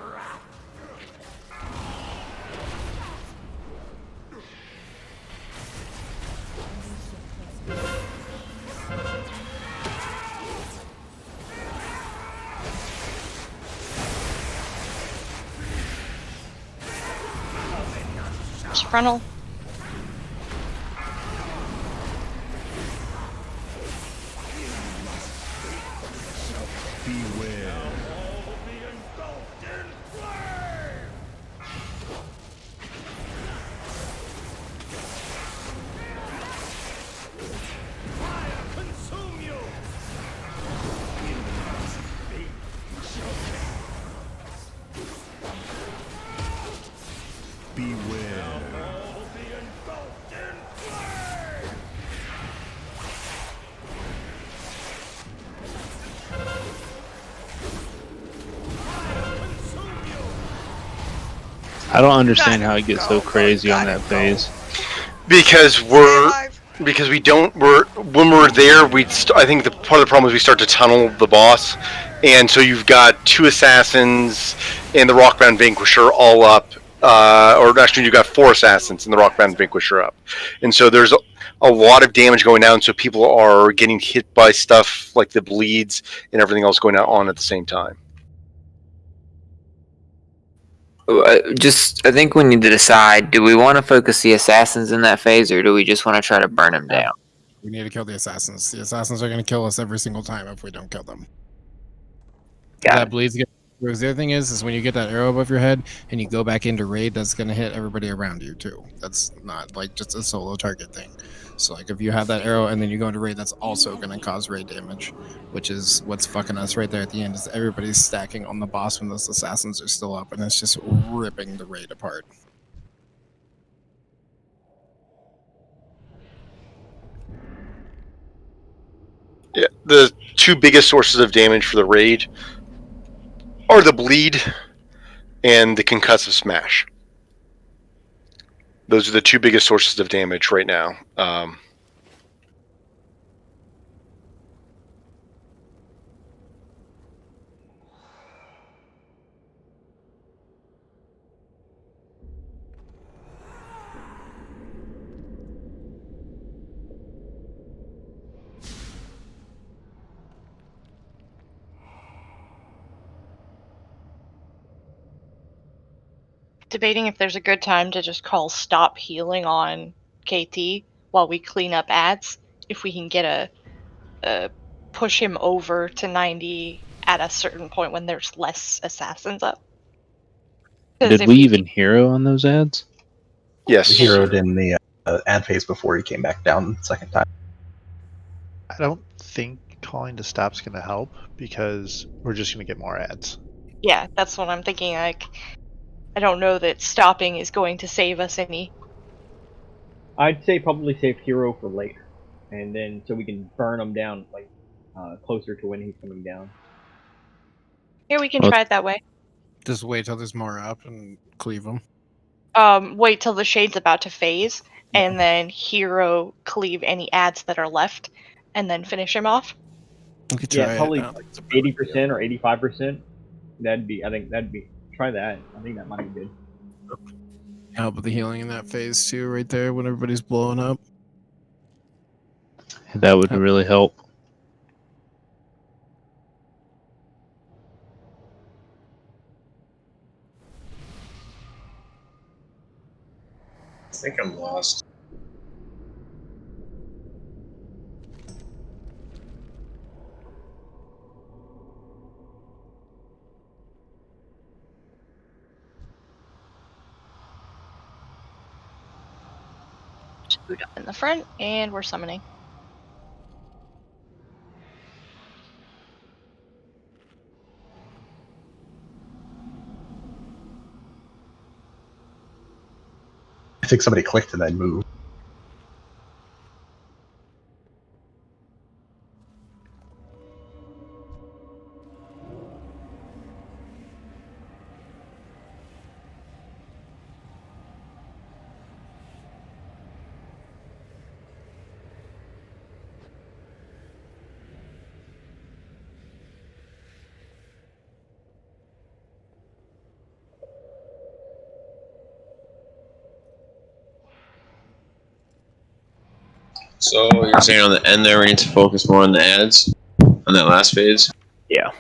There's frontal. Beware. Beware. I don't understand how it gets so crazy on that phase. Because we don't when we're there I think the part of the problem is we start to tunnel the boss, and so you've got two assassins and the Rockbound Vanquisher all up, or actually you've got four assassins and the Rockbound Vanquisher up, and so there's a lot of damage going down, so people are getting hit by stuff like the bleeds and everything else going on at the same time. I think we need to decide, do we want to focus the assassins in that phase, or do we just want to try to burn them down? We need to kill the assassins. The assassins are going to kill us every single time if we don't kill them. That bleeds. Because the other thing is when you get that arrow above your head and you go back into raid, that's going to hit everybody around you too. That's not like just a solo target thing. So like if you have that arrow and then you go into raid, that's also going to cause raid damage, which is what's fucking us right there at the end. Is everybody's stacking on the boss when those assassins are still up, and it's just ripping the raid apart. Yeah, the two biggest sources of damage for the raid are the bleed and the concussive smash. Those are the two biggest sources of damage right now. debating if there's a good time to just call stop healing on KT while we clean up ads. If we can get a push him over to 90 at a certain point when there's less assassins up. 'Cause Did if we even hero on those ads? Yes. We heroed in the ad phase before he came back down the second time. I don't think calling to stop's going to help because we're just going to get more ads. Yeah, that's what I'm thinking. Like, I don't know that stopping is going to save us any. I'd say probably save hero for later, and then so we can burn him down like closer to when he's coming down. Here, we can try it that way. Just wait till there's more up and cleave them. Wait till the shade's about to phase, and then hero cleave any ads that are left, and then finish him off. We could Yeah, try probably it. 80% or 85%. I think that'd be. Try that. I think that might be good. Help with the healing in that phase too, right there when everybody's blowing up. That would really help. I think I'm lost. Boot up in the front, and we're summoning. I think somebody clicked and then moved. So you're saying on the end there we need to focus more on the ads on that last phase? Yeah.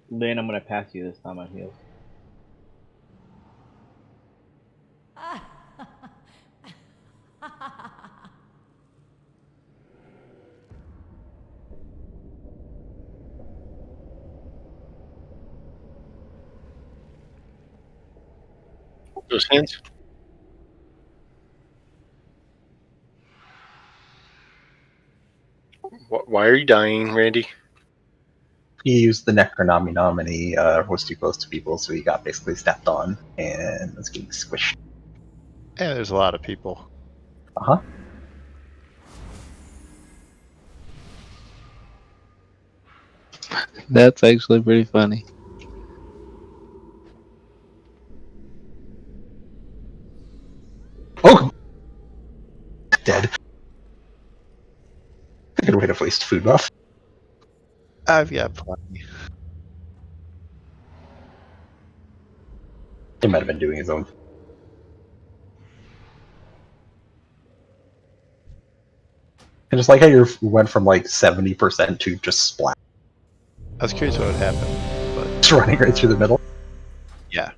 Lynn, I'm gonna pass you this time on heals. Those hands. Why are you dying, Randy? He used the Necronomicon and he was too close to people, so he got basically stepped on and was getting squished. And there's a lot of people. Uh-huh. That's actually pretty funny. Oh! Dead. Good way to waste food buff. I've got plenty. He might have been doing his own. I just like how you went from like 70% to just splat. I was curious what would happen, but Just running right through the middle. yeah.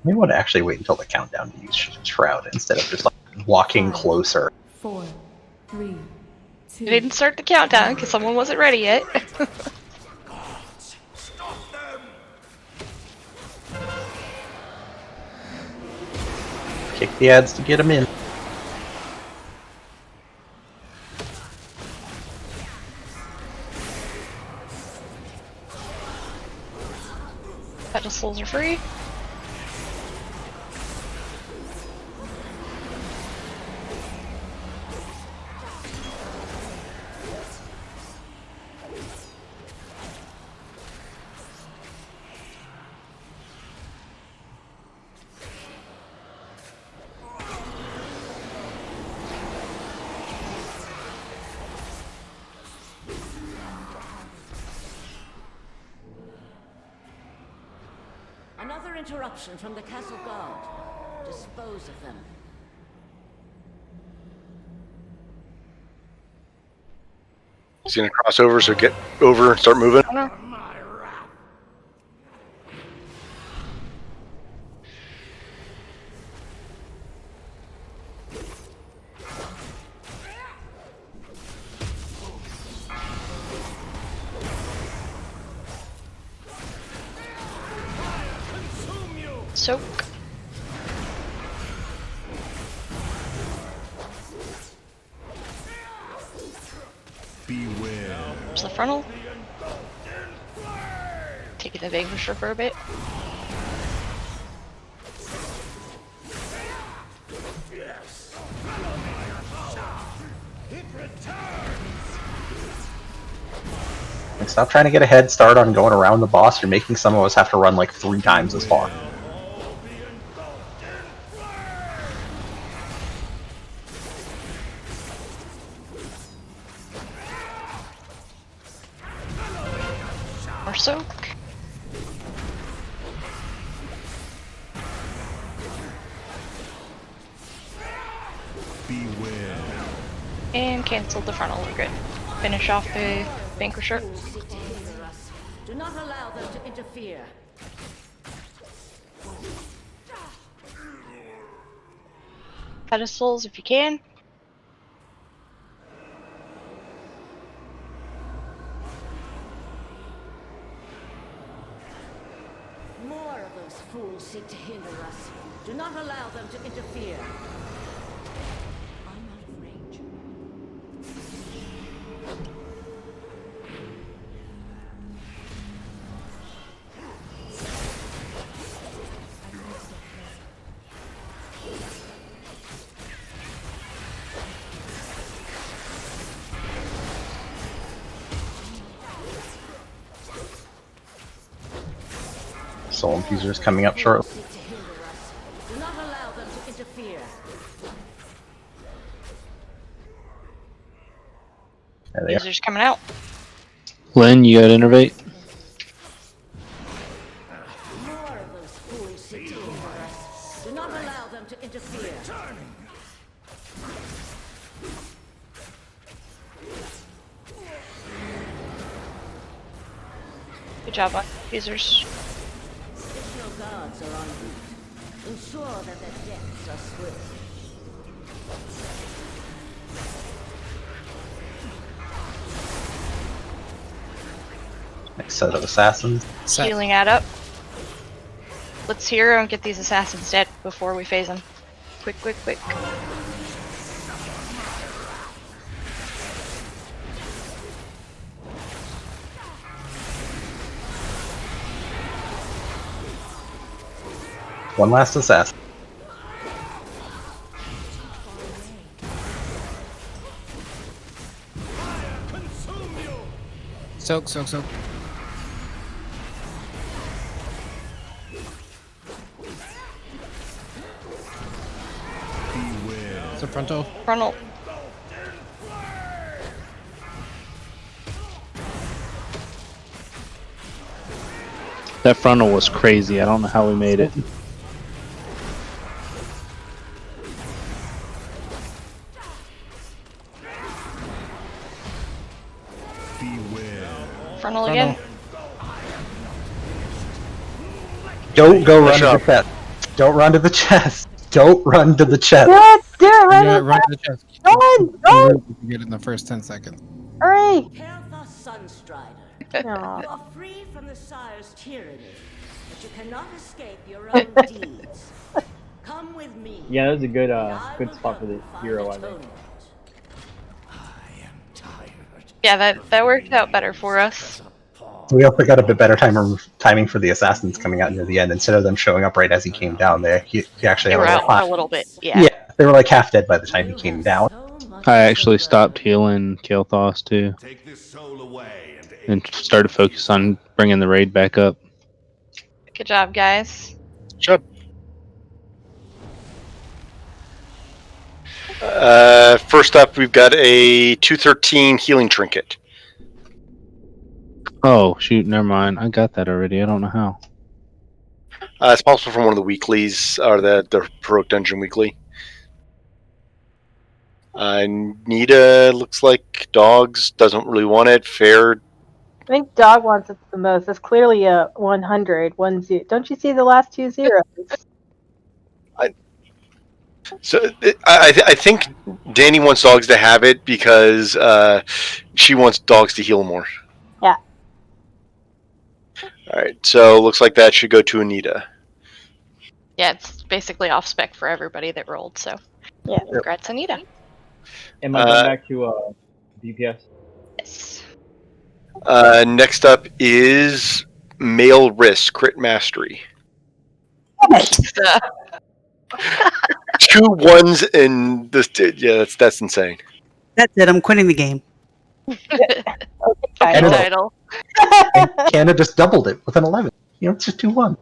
We want to actually wait until the countdown to use Shroud instead of just like walking closer. 4, 3, 2. I didn't start the countdown because someone wasn't ready yet. Kick the ads to get them in. Pedestals are free. another interruption from the castle guard. Dispose of them. He's gonna cross over, so get over and start moving. Soak. Beware. There's the frontal. Taking the vanquisher for a bit. Like, stop trying to get a head start on going around the boss. You're making some of us have to run like 3 times as far. More soak. Beware. And canceled the frontal. We're good. Finish off the vanquisher. Seek to hinder us. Do not allow them to interfere. Pedestals if you can. More of those fools seek to hinder us. Do not allow them to interfere. I'm out of range. Soul Infuser's coming up shortly. Seek to hinder us. Do not allow them to interfere. There they are. Users coming out. Lynn, you got innervate? More of those fools seek to hinder us. Do not allow them to interfere. Good job on users. If your guards are en route, ensure that their deaths are swift. Next set of assassins. Healing add up. Let's hero and get these assassins dead before we phase them. Quick, quick, quick. One last assassin. Soak, soak, soak. It's a frontal. Frontal. That frontal was crazy. I don't know how we made it. Frontal again. Don't go run to the chest. Don't run to the chest. Don't run to the chest. Do it, run, Yeah, run, run to the chest. run! You get it in the first 10 seconds. Hurry! HeroicThe Sunstrider. Aw. You are free from the Sire's tyranny, but you cannot escape your own deeds. Come with me. Yeah, that was a good and I good will spot for the go find hero, I think. atonement. Yeah, that worked out better for us. We also got a bit better timing for the assassins coming out near the end. Instead of them showing up right as he came down there, he actually They had were a out little for a time. little bit. Yeah. Yeah, they were like half dead by the time he came down. I actually stopped healing Kael'thas too, and started focus on bringing the raid back up. Good job, guys. Good job. First up, we've got a 213 healing trinket. Oh shoot, never mind. I got that already. I don't know how. It's possible from one of the weeklies, or the Heroic Dungeon Weekly. Nita looks like dogs, doesn't really want it. Fair. I think dog wants it the most. It's clearly a 100, 10. Don't you see the last two zeros? I think Danny wants dogs to have it because she wants dogs to heal more. Yeah. Alright, so looks like that should go to Anita. Yeah, it's basically off spec for everybody that rolled, so. Yeah. Congrats, Anita. Am I going back to DPS? Yes. Next up is Male Risk, Crit Mastery. Two ones in this. Yeah, that's insane. That's it. I'm quitting the game. Title. Canada just doubled it with an 11. You know, it's just 2-1.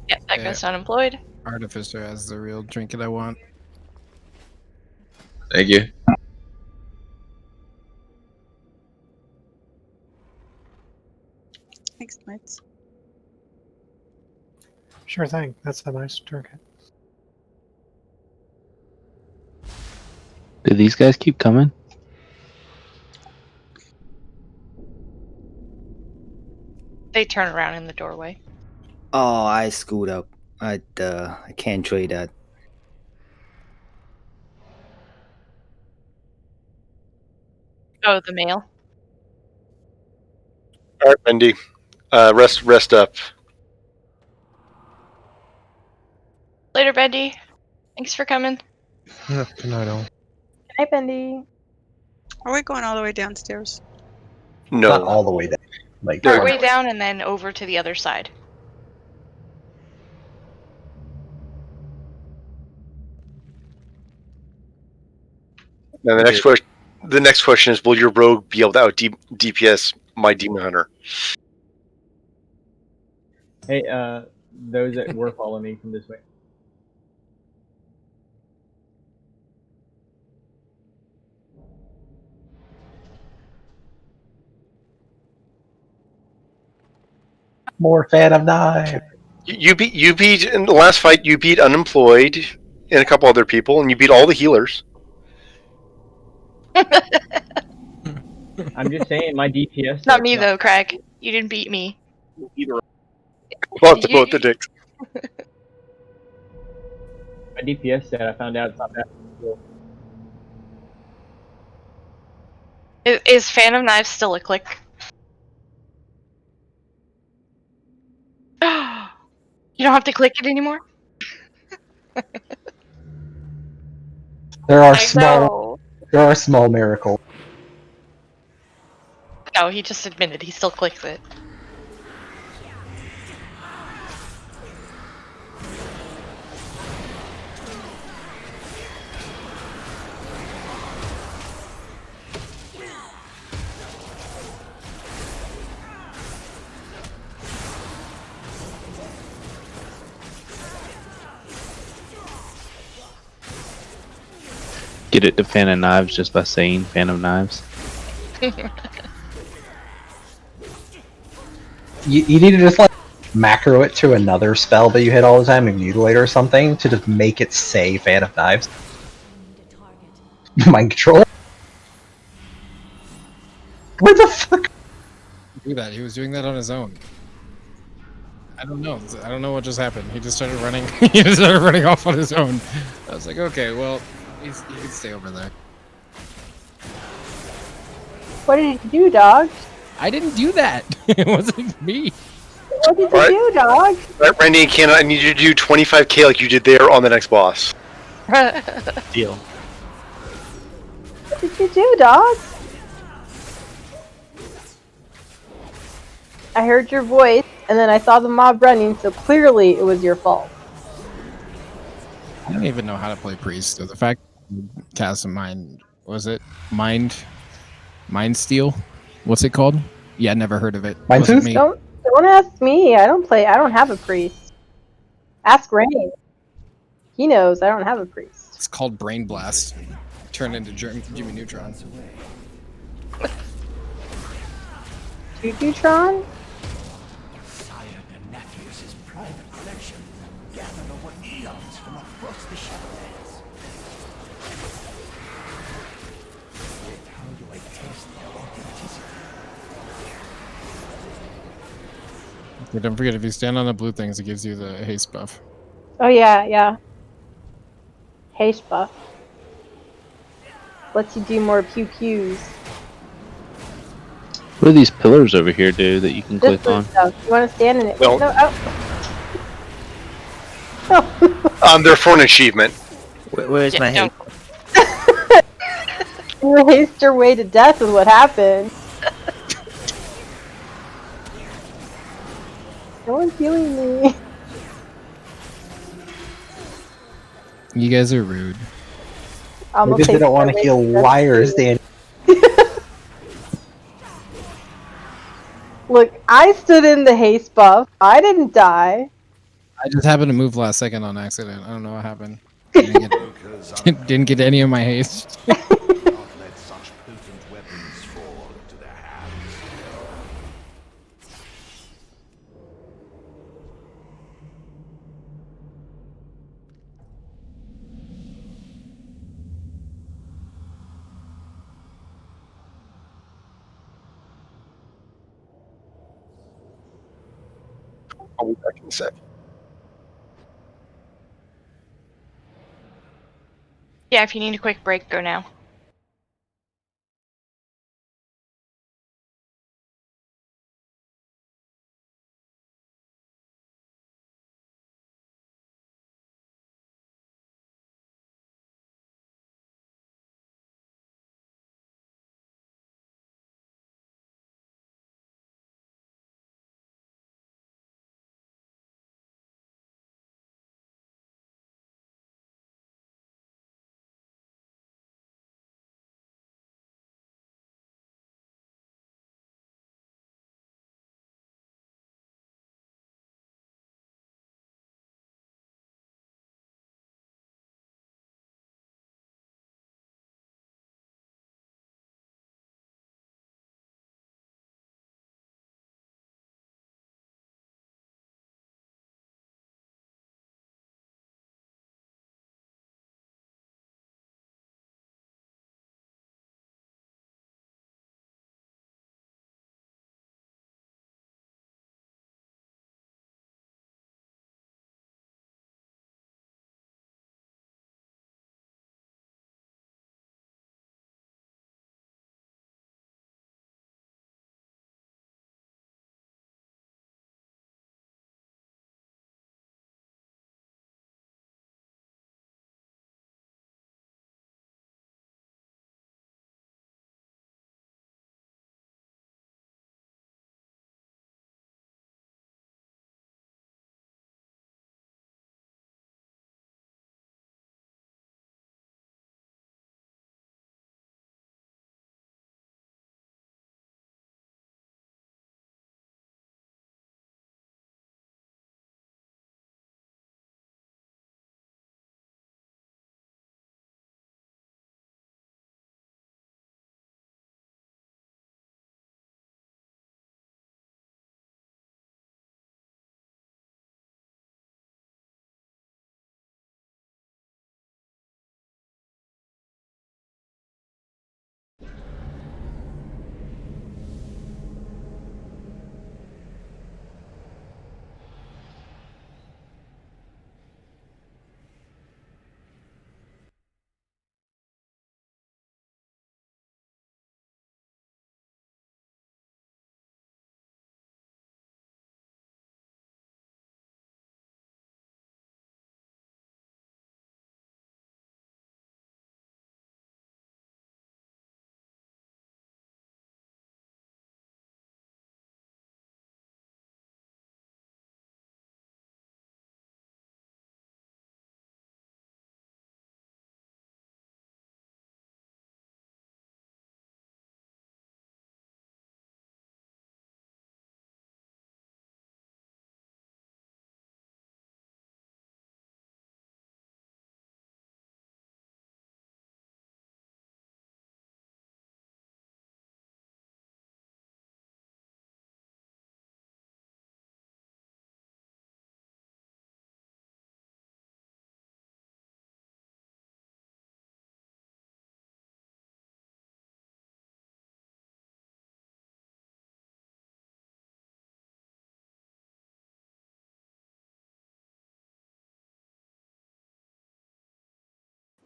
Yeah, that goes unemployed. Artificer has the real trinket I want. Thank you. Thanks, Knights. Sure thing. That's a nice trinket. Do these guys keep coming? They turn around in the doorway. Oh, I screwed up. I can't trade that. Oh, the male. Alright, Wendy. Rest up. Later, Bendy. Thanks for coming. Good night, all. Hi, Bendy. Are we going all the way downstairs? No. Not all the way down. Like Part way down and then over to the other side. Now the next question is: will your rogue be able to out DPS my Demon Hunter? Hey, those that were following me from this way. more fan of knives. You beat in the last fight. You beat Unemployed and a couple other people, and you beat all the healers. I'm just saying, my DPS. Not me though, Craig. You didn't beat me. Both the dicks. My DPS set, I found out it's not that cool. Is Phantom Knives still a click? You don't have to click it anymore? There are small miracles. No, he just admitted he still clicks it. Get it to Phantom Knives just by saying Phantom Knives. You need to just like macro it to another spell that you hit all the time, and mutilate or something, to just make it say Fan of Knives. Mind control. Where the fuck? Do that. He was doing that on his own. I don't know. I don't know what just happened. He just started running. He just started running off on his own. I was like, okay, well, you can stay over there. What did you do, dog? I didn't do that. It wasn't me. What did you do, dog? Alright, Randy and Ken, I need you to do 25k like you did there on the next boss. Deal. What did you do, dog? I heard your voice, and then I saw the mob running, so clearly it was your fault. I don't even know how to play priest. So the fact cast a mind, was it mind steal? What's it called? Yeah, never heard of it. Mind Wasn't Tooth? me. Don't ask me. I don't have a priest. Ask Ray. He knows I don't have a priest. It's called Brain Blast. Turn into Jimmy Neutron. Choo-choo-tron? Nathria's private collection, gathered over eons from across the Shadowlands. Yet how do I test their authenticity? Okay, don't forget, if you stand on the blue things, it gives you the haste buff. Oh yeah, yeah. Haste buff. Lets you do more pew-pews. What do these pillars over here do that you can This click on? stuff. You want to stand in it? Well- No, They're for an achievement. Where's my don't. hate? You haste your way to death is what happened. No one's healing me. You guys are rude. I'm Because they don't want to heal wires, Dan. Look, I stood in the haste buff. I didn't die. I just happened to move last second on accident. I don't know what happened. Didn't get any of my haste. Not let such potent weapons fall into their hands. I'll be back in a sec. Yeah, if you need a quick break, go now.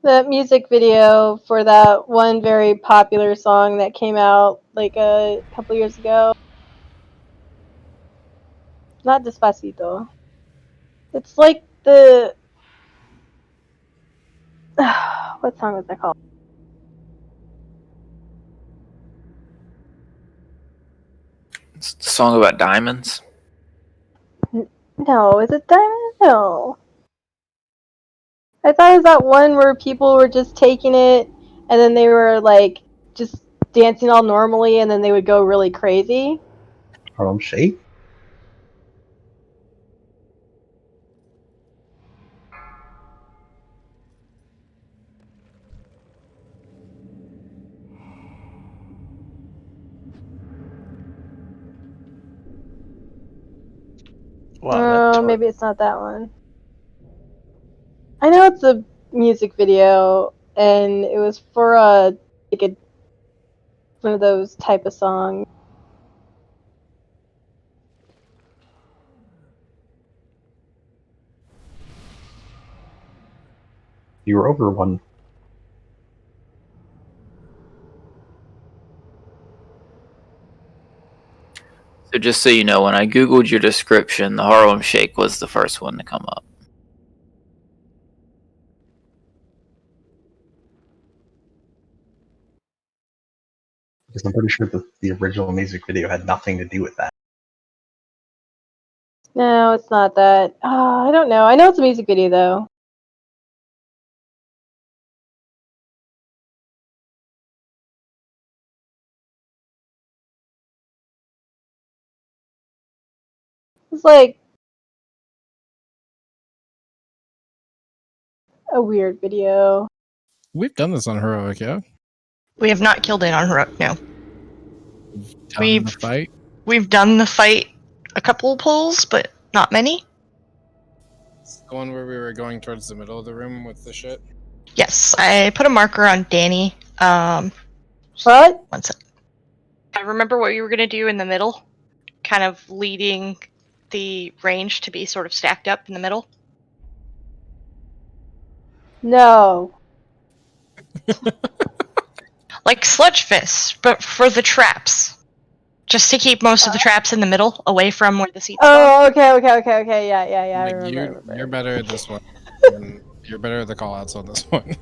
The music video for that one very popular song that came out like a couple years ago. Not Despacito. It's like the... what song was that called? It's the song about diamonds. No, is it Diamond? No. I thought it was that one where people were just taking it and then they were like just dancing all normally and then they would go really crazy. Harlem Shake? Oh, maybe it's not that one. I know it's a music video, and it was for one of those type of songs. You were over one. So just so you know, when I googled your description, the Harlem Shake was the first one to come up. Because I'm pretty sure that the original music video had nothing to do with that. No, it's not that. I don't know. I know it's a music video, though. It's like a weird video. We've done this on Heroic, yeah? We have not killed it on Heroic, no. Done the fight? We've done the fight a couple pulls, but not many. It's the one where we were going towards the middle of the room with the shit? Yes, I put a marker on Danny. What? One sec. I remember what you were going to do in the middle, kind of leading the range to be sort of stacked up in the middle. No. Like Sludge Fist, but for the traps. Just to keep most of the traps in the middle, away from where the seats Oh, okay. Yeah, I Like, remember. you're better at this one. You're better at the callouts on this one.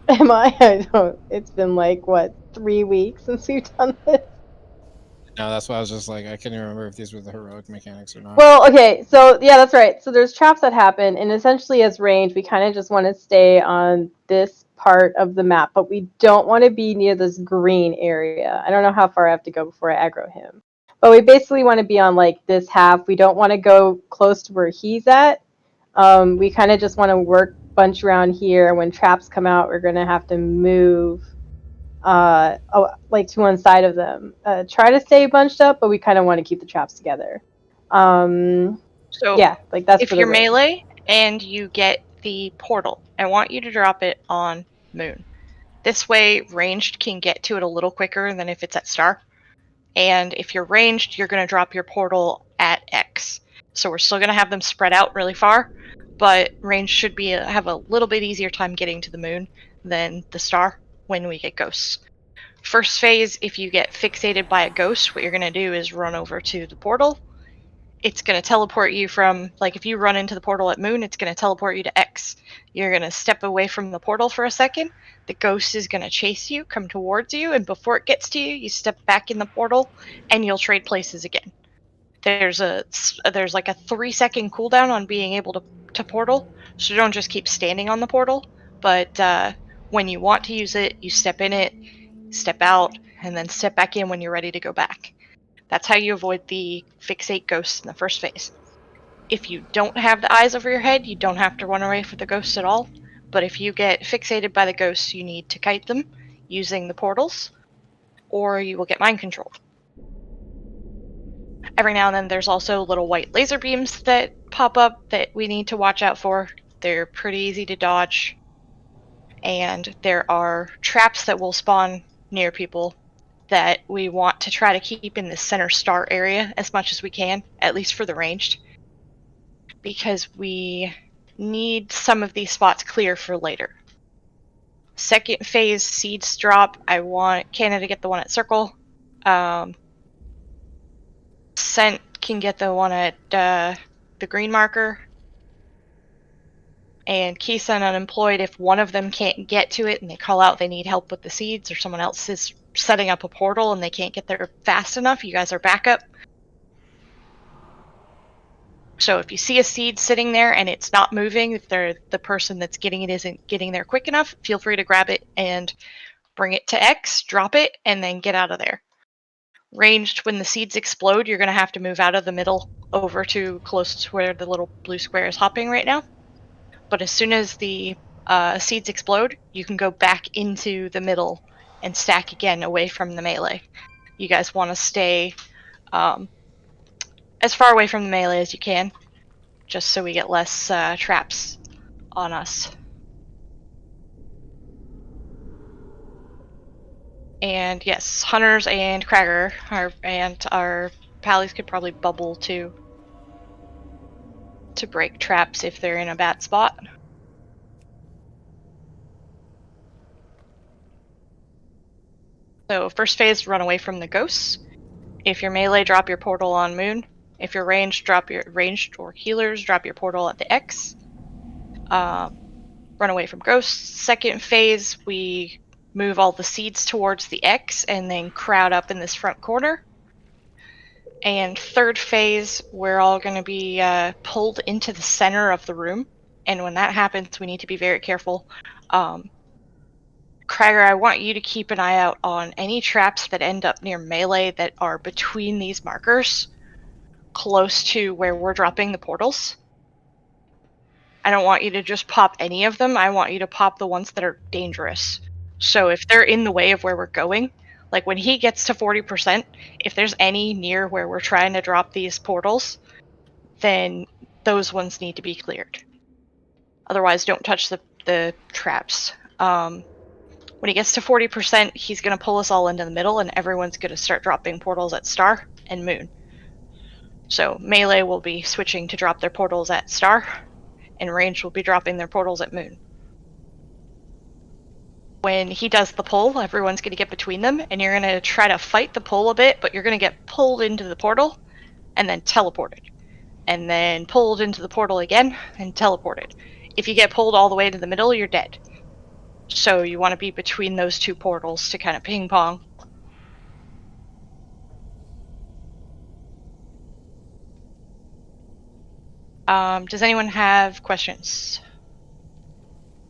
Am I? I don't. It's been like, what, 3 weeks since we've done this? No, that's why I was just like, I can't even remember if these were the heroic mechanics or not. Well, okay, so yeah, that's right. So there's traps that happen, and essentially as range, we kind of just want to stay on this part of the map, but we don't want to be near this green area. I don't know how far I have to go before I aggro him. But we basically want to be on like this half. We don't want to go close to where he's at. We kind of just want to bunch around here. When traps come out, we're going to have to move like to one side of them. Try to stay bunched up, but we kind of want to keep the traps together. So yeah, like that's if for the you're range. melee and you get the portal, I want you to drop it on Moon. This way, ranged can get to it a little quicker than if it's at Star. And if you're ranged, you're going to drop your portal at X. So we're still going to have them spread out really far, but range should have a little bit easier time getting to the Moon than the Star when we get ghosts. First phase, if you get fixated by a ghost, what you're going to do is run over to the portal. It's going to teleport you from, like, if you run into the portal at Moon, it's going to teleport you to X. You're going to step away from the portal for a second. The ghost is going to chase you, come towards you, and before it gets to you, you step back in the portal, and you'll trade places again. There's like a 3-second cooldown on being able to portal, so don't just keep standing on the portal, but when you want to use it, you step in it, step out, and then step back in when you're ready to go back. That's how you avoid the fixate ghosts in the first phase. If you don't have the eyes over your head, you don't have to run away from the ghosts at all, but if you get fixated by the ghosts, you need to kite them using the portals, or you will get mind controlled. Every now and then there's also little white laser beams that pop up that we need to watch out for. They're pretty easy to dodge. And there are traps that will spawn near people that we want to try to keep in the center star area as much as we can, at least for the ranged. Because we need some of these spots clear for later. Second phase seeds drop. I want Canada to get the one at circle. Scent can get the one at the green marker. And Kisa and Unemployed, if one of them can't get to it and they call out they need help with the seeds, or someone else is setting up a portal and they can't get there fast enough, you guys are backup. So if you see a seed sitting there and it's not moving, if the person that's getting it isn't getting there quick enough, feel free to grab it and bring it to X, drop it, and then get out of there. Ranged, when the seeds explode, you're going to have to move out of the middle over to close to where the little blue square is hopping right now. But as soon as the seeds explode, you can go back into the middle and stack again away from the melee. You guys want to stay as far away from the melee as you can, just so we get less traps on us. And yes, Hunters and Cragger and our pallies could probably bubble to break traps if they're in a bad spot. So first phase, run away from the ghosts. If you're melee, drop your portal on Moon. If you're ranged, drop your ranged or healers, drop your portal at the X. Run away from ghosts. Second phase, we move all the seeds towards the X and then crowd up in this front corner. And third phase, we're all going to be pulled into the center of the room. And when that happens, we need to be very careful. Cragger, I want you to keep an eye out on any traps that end up near melee that are between these markers, close to where we're dropping the portals. I don't want you to just pop any of them. I want you to pop the ones that are dangerous. So if they're in the way of where we're going, like when he gets to 40%, if there's any near where we're trying to drop these portals, then those ones need to be cleared. Otherwise, don't touch the traps. When he gets to 40%, he's going to pull us all into the middle, and everyone's going to start dropping portals at Star and Moon. So melee will be switching to drop their portals at Star, and ranged will be dropping their portals at Moon. When he does the pull, everyone's going to get between them, and you're going to try to fight the pull a bit, but you're going to get pulled into the portal, and then teleported. And then pulled into the portal again, and teleported. If you get pulled all the way to the middle, you're dead. So you want to be between those two portals to kind of ping pong. Does anyone have questions?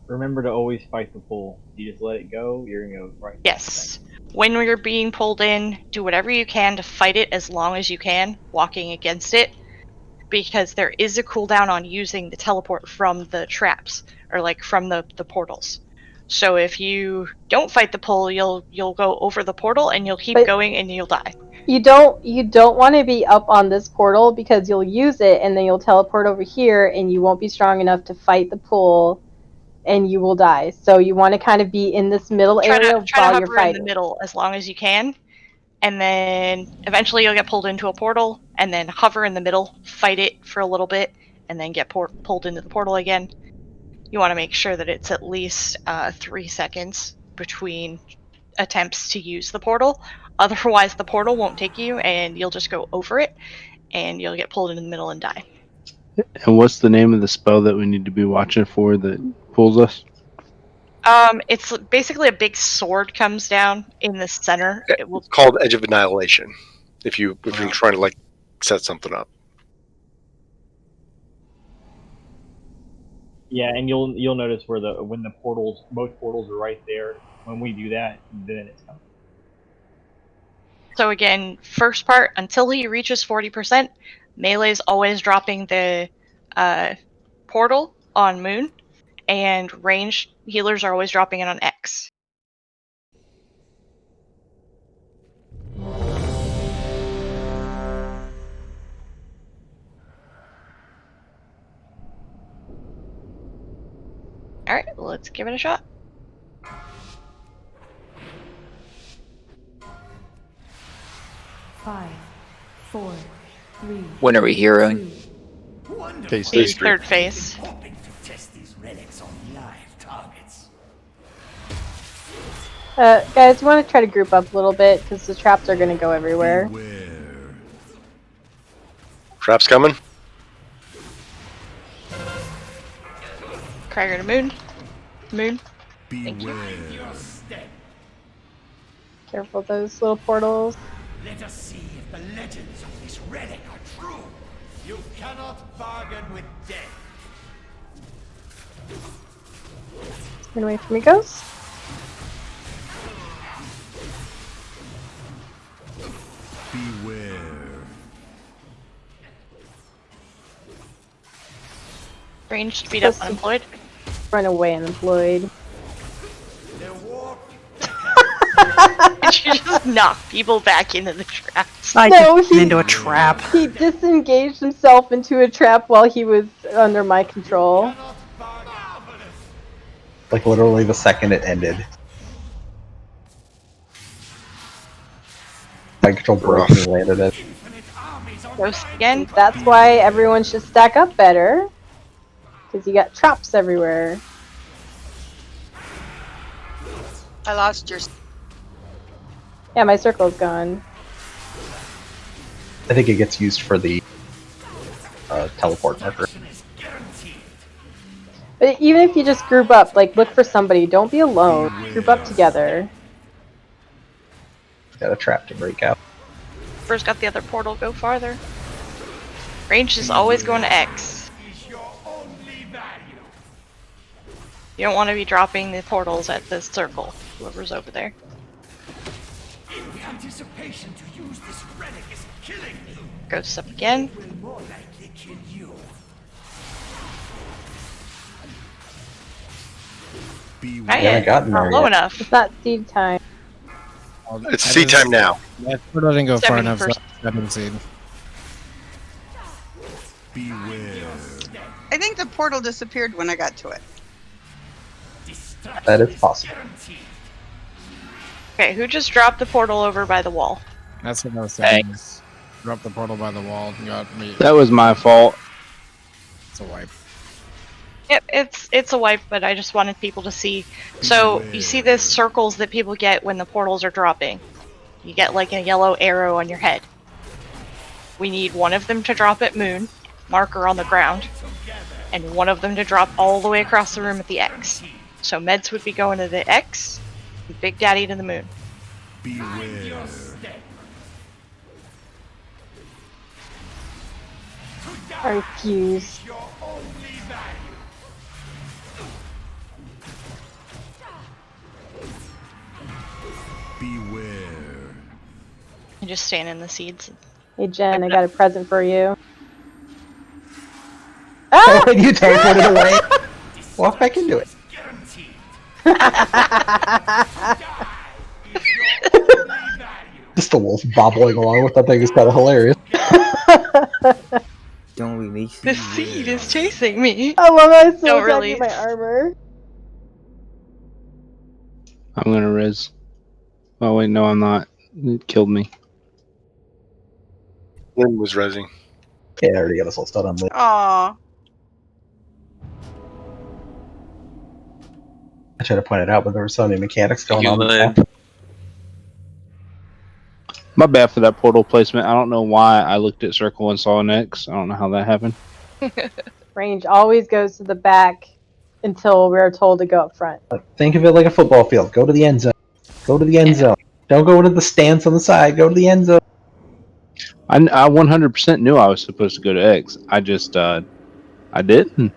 Remember to always fight the pull. You just let it go, you're gonna go right. Yes. When you're being pulled in, do whatever you can to fight it as long as you can, walking against it, because there is a cooldown on using the teleport from the traps, or like from the portals. So if you don't fight the pull, you'll go over the portal and you'll keep going and you'll die. You don't want to be up on this portal because you'll use it and then you'll teleport over here and you won't be strong enough to fight the pull and you will die. So you want to kind of be in this middle area Try while to you're hover in fighting. the middle as long as you can, and then eventually you'll get pulled into a portal, and then hover in the middle, fight it for a little bit, and then get pulled into the portal again. You want to make sure that it's at least 3 seconds between attempts to use the portal. Otherwise, the portal won't take you, and you'll just go over it, and you'll get pulled into the middle and die. And what's the name of the spell that we need to be watching for that pulls us? It's basically a big sword comes down in the center. It will... It's called Edge of Annihilation. If you're trying to like set something up. Yeah, and you'll notice where when the portals, both portals are right there. When we do that, then it's coming. So again, first part, until he reaches 40%, melee's always dropping the portal on Moon, and ranged healers are always dropping it on X. Alright, let's give it a shot. Five, 4, 3. When are we heroing? Phase 3. Third phase. Hoping to test these relics on live targets. Guys, you want to try to group up a little bit because the traps are going to go everywhere. Traps coming. Cragger to moon. Moon. Thank you. Careful those little portals. Let us see if the legends of this relic are true. You cannot bargain with death. Run away from me, ghost. Beware. Range speed up unemployed. Run away unemployed. Did you just knock people back into the traps? I No, just into a trap. He disengaged himself into a trap while he was under my control. Like literally the second it ended. My control broke and he landed it. Ghost again. That's why everyone should stack up better. Because you got traps everywhere. I lost your. Yeah, my circle's gone. I think it gets used for the teleport marker. But even if you just group up, like look for somebody, don't be alone. Group up together. Got a trap to break out. First got the other portal, go farther. Range is always going to X. You don't want to be dropping the portals at the circle, whoever's over there. The anticipation to use this relic is killing me. Ghosts up again. It will more likely kill you. Not yet. Not low enough. It's not seed time. It's seed time now. That portal didn't go far enough, so 70%. 7 seed. I think the portal disappeared when I got to it. That is possible. Okay, who just dropped the portal over by the wall? That's what I was saying. is Drop the portal by the wall. You got me. That was my fault. It's a wipe. Yep, it's a wipe, but I just wanted people to see. So, you see the circles that people get when the portals are dropping. You get like a yellow arrow on your head. We need one of them to drop at moon, marker on the ground, and one of them to drop all the way across the room at the X. So meds would be going to the X, and Big Daddy to the moon. Beware. I refuse. Beware. You just stand in the seeds. Hey Jen, I got a present for you. Oh, and you teleported away. Walk back into it. Just the wolf bobbling along with that thing is kind of hilarious. Don't release The seed is chasing me. I love how I still Don't attacking release. my armor. I'm gonna res. Oh wait, no, I'm not. It killed me. Lynn was rezzing. Yeah, I already got a soul stun on Lynn. Aww. I tried to point it out, but there were so many mechanics going You on. Lynn. My bad for that portal placement. I don't know why I looked at circle and saw an X. I don't know how that happened. Range always goes to the back until we're told to go up front. Think of it like a football field. Go to the end zone. Go to the end zone. Don't go to the stance on the side. Go to the end zone. I 100% knew I was supposed to go to X. I just, I didn't.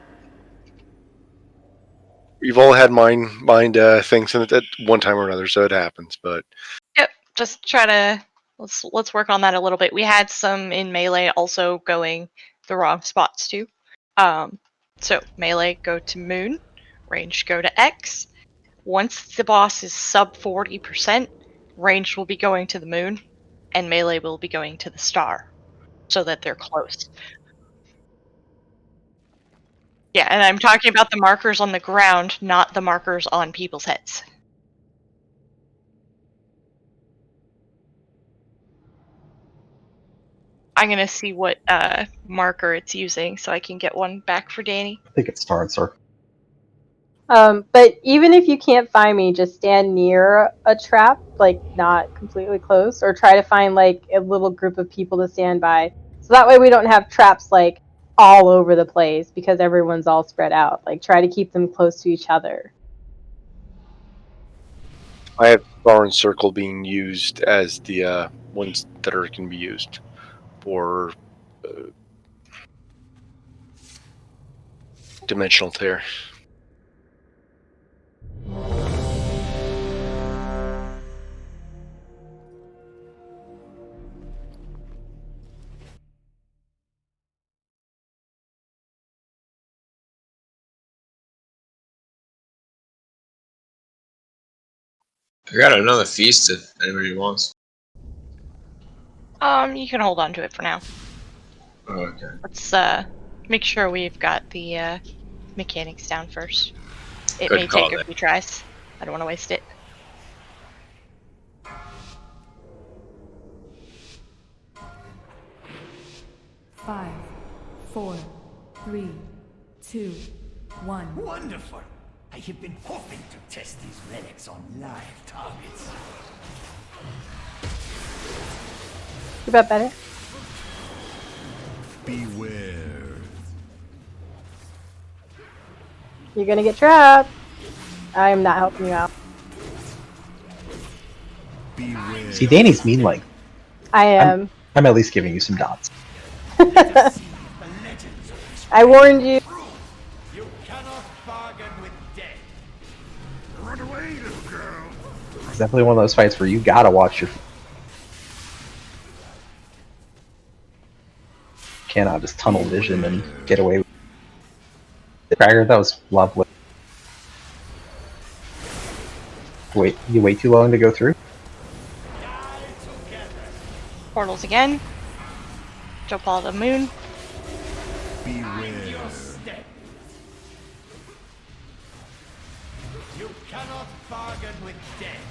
We've all had mind things at one time or another, so it happens. But Yep, just try to let's work on that a little bit. We had some in melee also going the wrong spots too. So melee go to moon, range go to X. Once the boss is sub 40%, range will be going to the moon, and melee will be going to the star, so that they're close. Yeah, and I'm talking about the markers on the ground, not the markers on people's heads. I'm gonna see what marker it's using so I can get one back for Danny. I think it's star and circle. But even if you can't find me, just stand near a trap, like not completely close, or try to find like a little group of people to stand by. So that way we don't have traps like all over the place because everyone's all spread out. Like try to keep them close to each other. I have Barn Circle being used as the ones that can be used for dimensional tear. I got another feast if anybody wants. You can hold on to it for now. Oh, okay. Let's make sure we've got the mechanics down first. It Good may call take a there. few tries. I don't want to waste it. Five, 4, 3, 2, 1. Wonderful! I have been hoping to test these relics on live targets. You bet better. Beware. You're gonna get trapped. I am not helping you out. Beware. See, Danny's mean like. I am. I'm at least giving you some dots. I warned you. You cannot bargain with death. Run away, little girl. It's definitely one of those fights where you gotta watch your. Cannot just tunnel vision and get away with it. Cracker, that was lovely. Wait, you wait too long to go through? Portals again. Jump all the moon. Beware. You cannot bargain with death.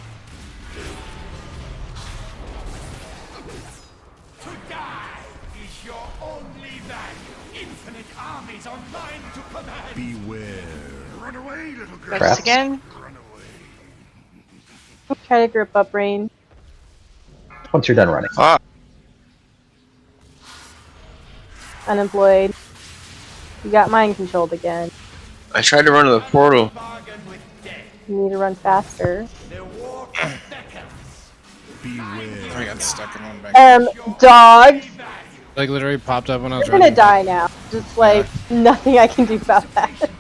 To die is your only value. Infinite armies are mine to command. Beware. Run away, little girl. Ghosts again. Try to grip up rain. Once you're done running. Ah. Unemployed. You got mind controlled again. I tried to run to the portal. You need to run faster. Beware. I got stuck in one back. Dogs. Like literally popped up when I was You're gonna running. die now. Just like nothing I can do about that.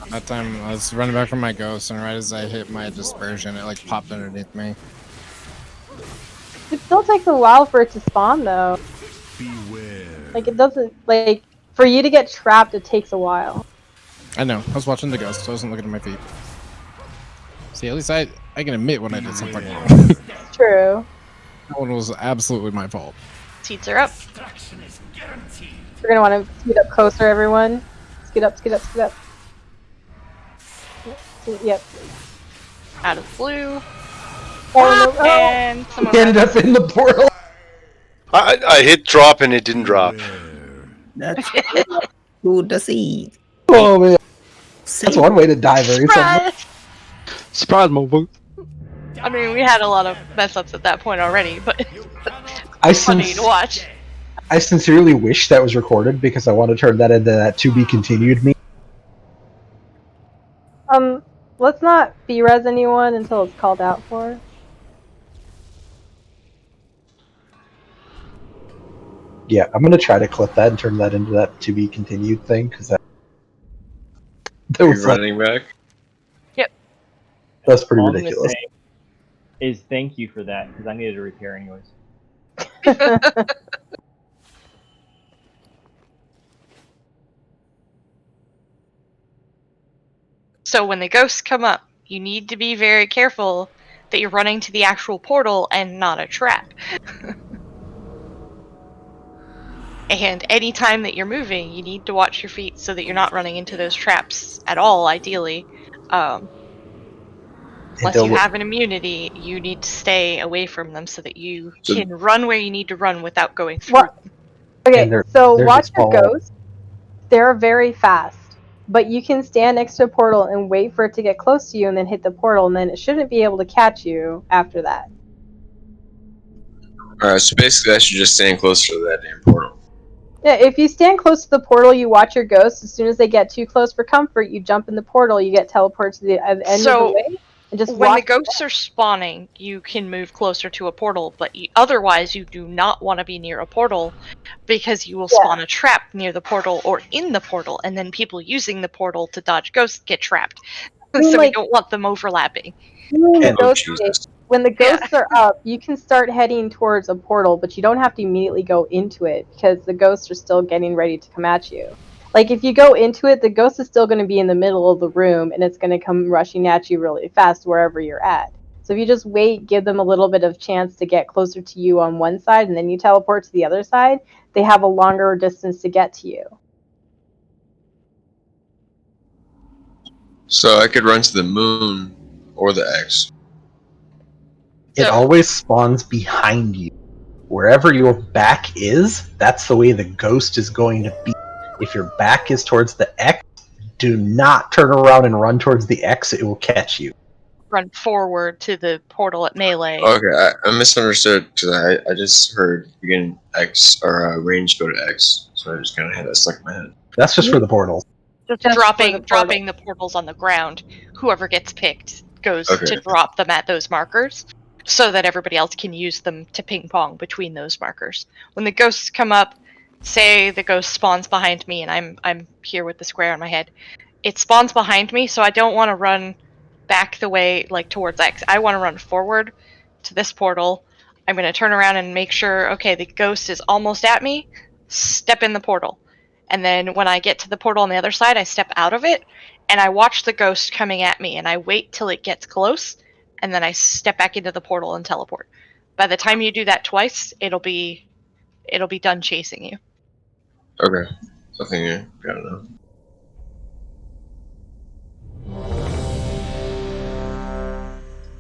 That time I was running back from my ghost, and right as I hit my dispersion, it like popped underneath me. It still takes a while for it to spawn though. Beware. Like it doesn't like for you to get trapped it takes a while. I know. I was watching the ghost, so I wasn't looking at my feet. See, at least I can admit when I did something wrong. True. That one was absolutely my fault. Seats are up. We're gonna want to speed up closer, everyone. Speed up, speed up, speed up. Yep. Out of blue. Oh, no. And someone Ended up in the portal. I hit drop and it didn't drop. That's good to see. Oh man. That's one way to die very suddenly. Surprise, motherfucker. I mean, we had a lot of mess ups at that point already, but I funny to watch. I sincerely wish that was recorded because I want to turn that into that to be continued meme. Let's not B-res anyone until it's called out for. Yeah, I'm gonna try to clip that and turn that into that to be continued thing because that was like, Running back. Yep. that's pretty All I'm gonna ridiculous. say is thank you for that because I needed a repair anyways. So when the ghosts come up, you need to be very careful that you're running to the actual portal and not a trap. And anytime that you're moving, you need to watch your feet so that you're not running into those traps at all, ideally. Unless you have an immunity, you need to stay away from them so that you can run where you need to run without going through them. Okay, so there's a watch your small- ghosts. They're very fast. but you can stand next to a portal and wait for it to get close to you and then hit the portal, and then it shouldn't be able to catch you after that. Alright, so basically I should just stand closer to that damn portal. Yeah, if you stand close to the portal, you watch your ghosts. As soon as they get too close for comfort, you jump in the portal, you get teleported to the end of the So, way, and just when the watch. ghosts are spawning, you can move closer to a portal, but otherwise you do not want to be near a portal because you will spawn a trap near the portal or in the portal, and then people using the portal to dodge ghosts get trapped. mean, So we like- don't want them overlapping. The ghost Jesus. phase, when the ghosts are up, you can start heading towards a portal, but you don't have to immediately go into it because the ghosts are still getting ready to come at you. Like if you go into it, the ghost is still going to be in the middle of the room and it's going to come rushing at you really fast wherever you're at. So if you just wait, give them a little bit of chance to get closer to you on one side and then you teleport to the other side, they have a longer distance to get to you. So I could run to the moon or the X. It always spawns behind you. Wherever your back is, that's the way the ghost is going to be. If your back is towards the X, do not turn around and run towards the X, it will catch you. Run forward to the portal at melee. Okay, I misunderstood because I just heard begin X or range go to X, so I just kind of had that stuck in my head. That's just for the portals. Just dropping the portals on the ground. Whoever gets picked goes to drop them at those markers, so that everybody else can use them to ping pong between those markers. When the ghosts come up, say the ghost spawns behind me, and I'm here with the square on my head. It spawns behind me, so I don't want to run back the way like towards X. I want to run forward to this portal. I'm going to turn around and make sure, okay, the ghost is almost at me. Step in the portal. And then when I get to the portal on the other side, I step out of it, and I watch the ghost coming at me, and I wait till it gets close, and then I step back into the portal and teleport. By the time you do that twice, it'll be done chasing you. Okay, something you gotta know.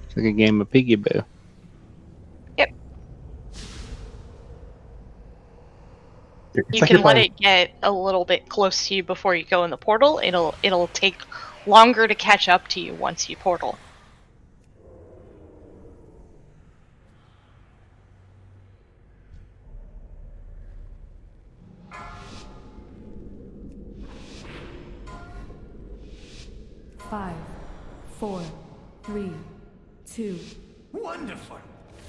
It's like a game of peekaboo. You can let it get a little bit close to you before you go in the portal. It'll take longer to catch up to you once you portal. Five, 4, 3, 2. Wonderful!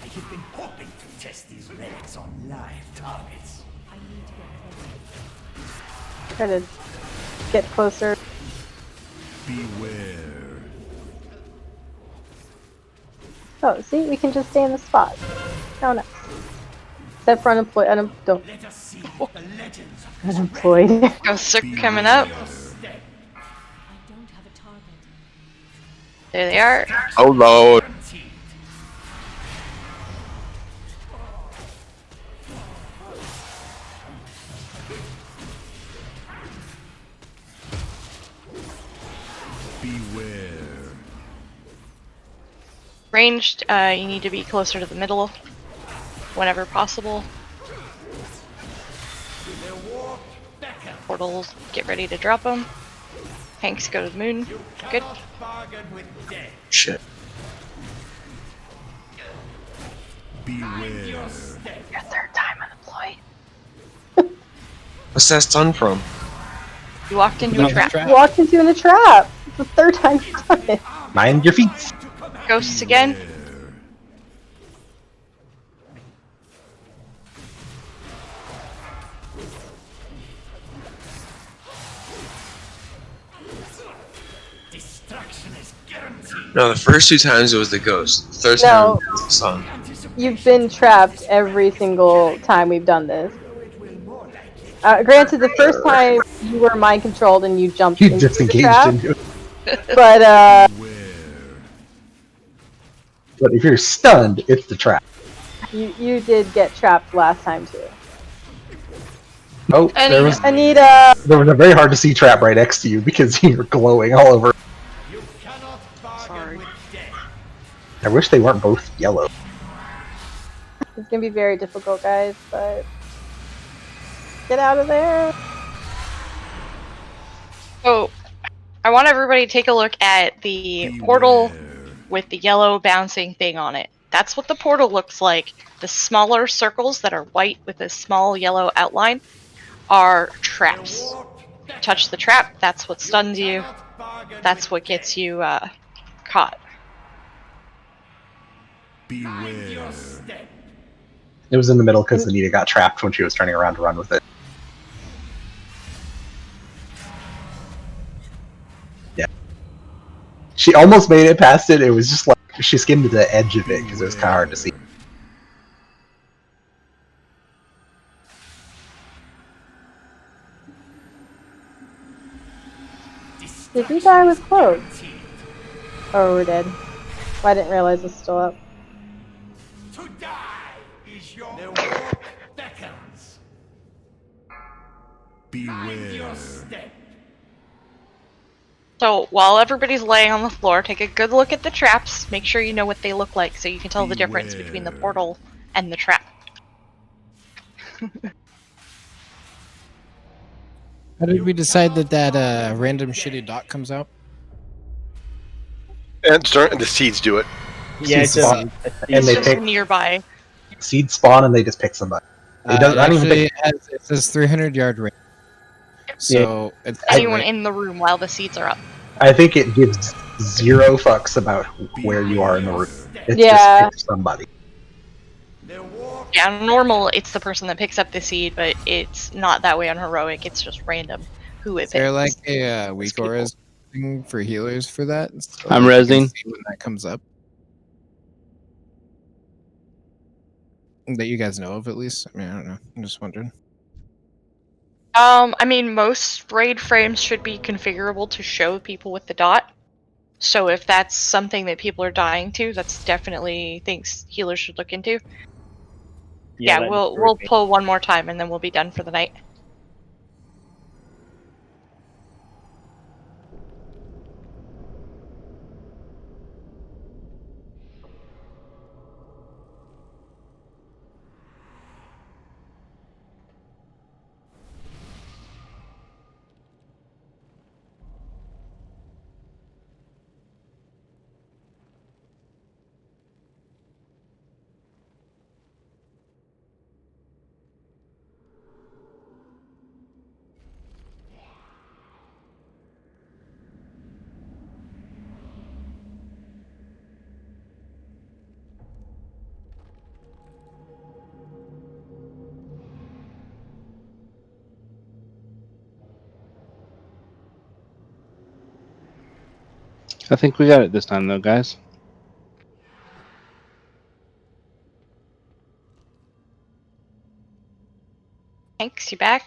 I have been hoping to test these relics on live targets. I need to get closer. Try to get closer. Beware. Oh, see, we can just stay in the spot. Oh, nice. Except for unemployed. Don't. Let us see what the legends of Unemployed. Ghosts are coming up. There they are. Oh lord. Beware. Ranged, you need to be closer to the middle whenever possible. Portals, get ready to drop them. Hanks, go to the moon. Good. Shit. Beware. Your third time unemployed. What's that stun from? You walked into a trap. Walked into in a trap. It's the third time you've done it. Mind your feet. Ghosts again. No, the first two times it was the ghost. The third No. time it was the sun. You've been trapped every single time we've done this. Granted, the first time you were mind controlled and you jumped You into the disengaged trap, into it. but But if you're stunned, it's the trap. you did get trapped last time too. Oh, there was Anita. a very hard to see trap right next to you because you were glowing all over. Sorry. I wish they weren't both yellow. It's gonna be very difficult, guys, but get out of there. Oh, I want everybody to take a look at the portal with the yellow bouncing thing on it. That's what the portal looks like. The smaller circles that are white with a small yellow outline are traps. Touch the trap, that's what stuns you. That's what gets you caught. Beware. It was in the middle because Anita got trapped when she was turning around to run with it. Yeah. She almost made it past it. It was just like she skimmed the edge of it because it was kind of hard to see. Did you die with clothes? Oh, we're dead. I didn't realize it's still up. To die is your walk beckons. Mind your step. So while everybody's laying on the floor, take a good look at the traps. Make sure you know what they look like so you can tell the difference between the portal and the trap. How did we decide that random shitty dot comes out? And the seeds do it. Yeah, Seeds spawn, and they pick nearby. seeds spawn, and they just pick somebody. It doesn't. I don't even Actually, think it says 300-yard range. So it's Anyone in the room while the seeds are up. I think it gives zero fucks about where you are in the room. It Yeah. just picks somebody. Yeah, normal, it's the person that picks up the seed, but it's not that way on heroic. It's just random who it Is there picks. like a weak auras thing for healers for that? So I'm you can rezzing. see when that comes up. That you guys know of, at least. I mean, I don't know. I'm just wondering. I mean, most raid frames should be configurable to show people with the dot. So if that's something that people are dying to, that's definitely things healers should look into. Yeah, that we'll pull one more time and then we'll be done for the night. I think we got it this time, though, guys. Thanks, you back?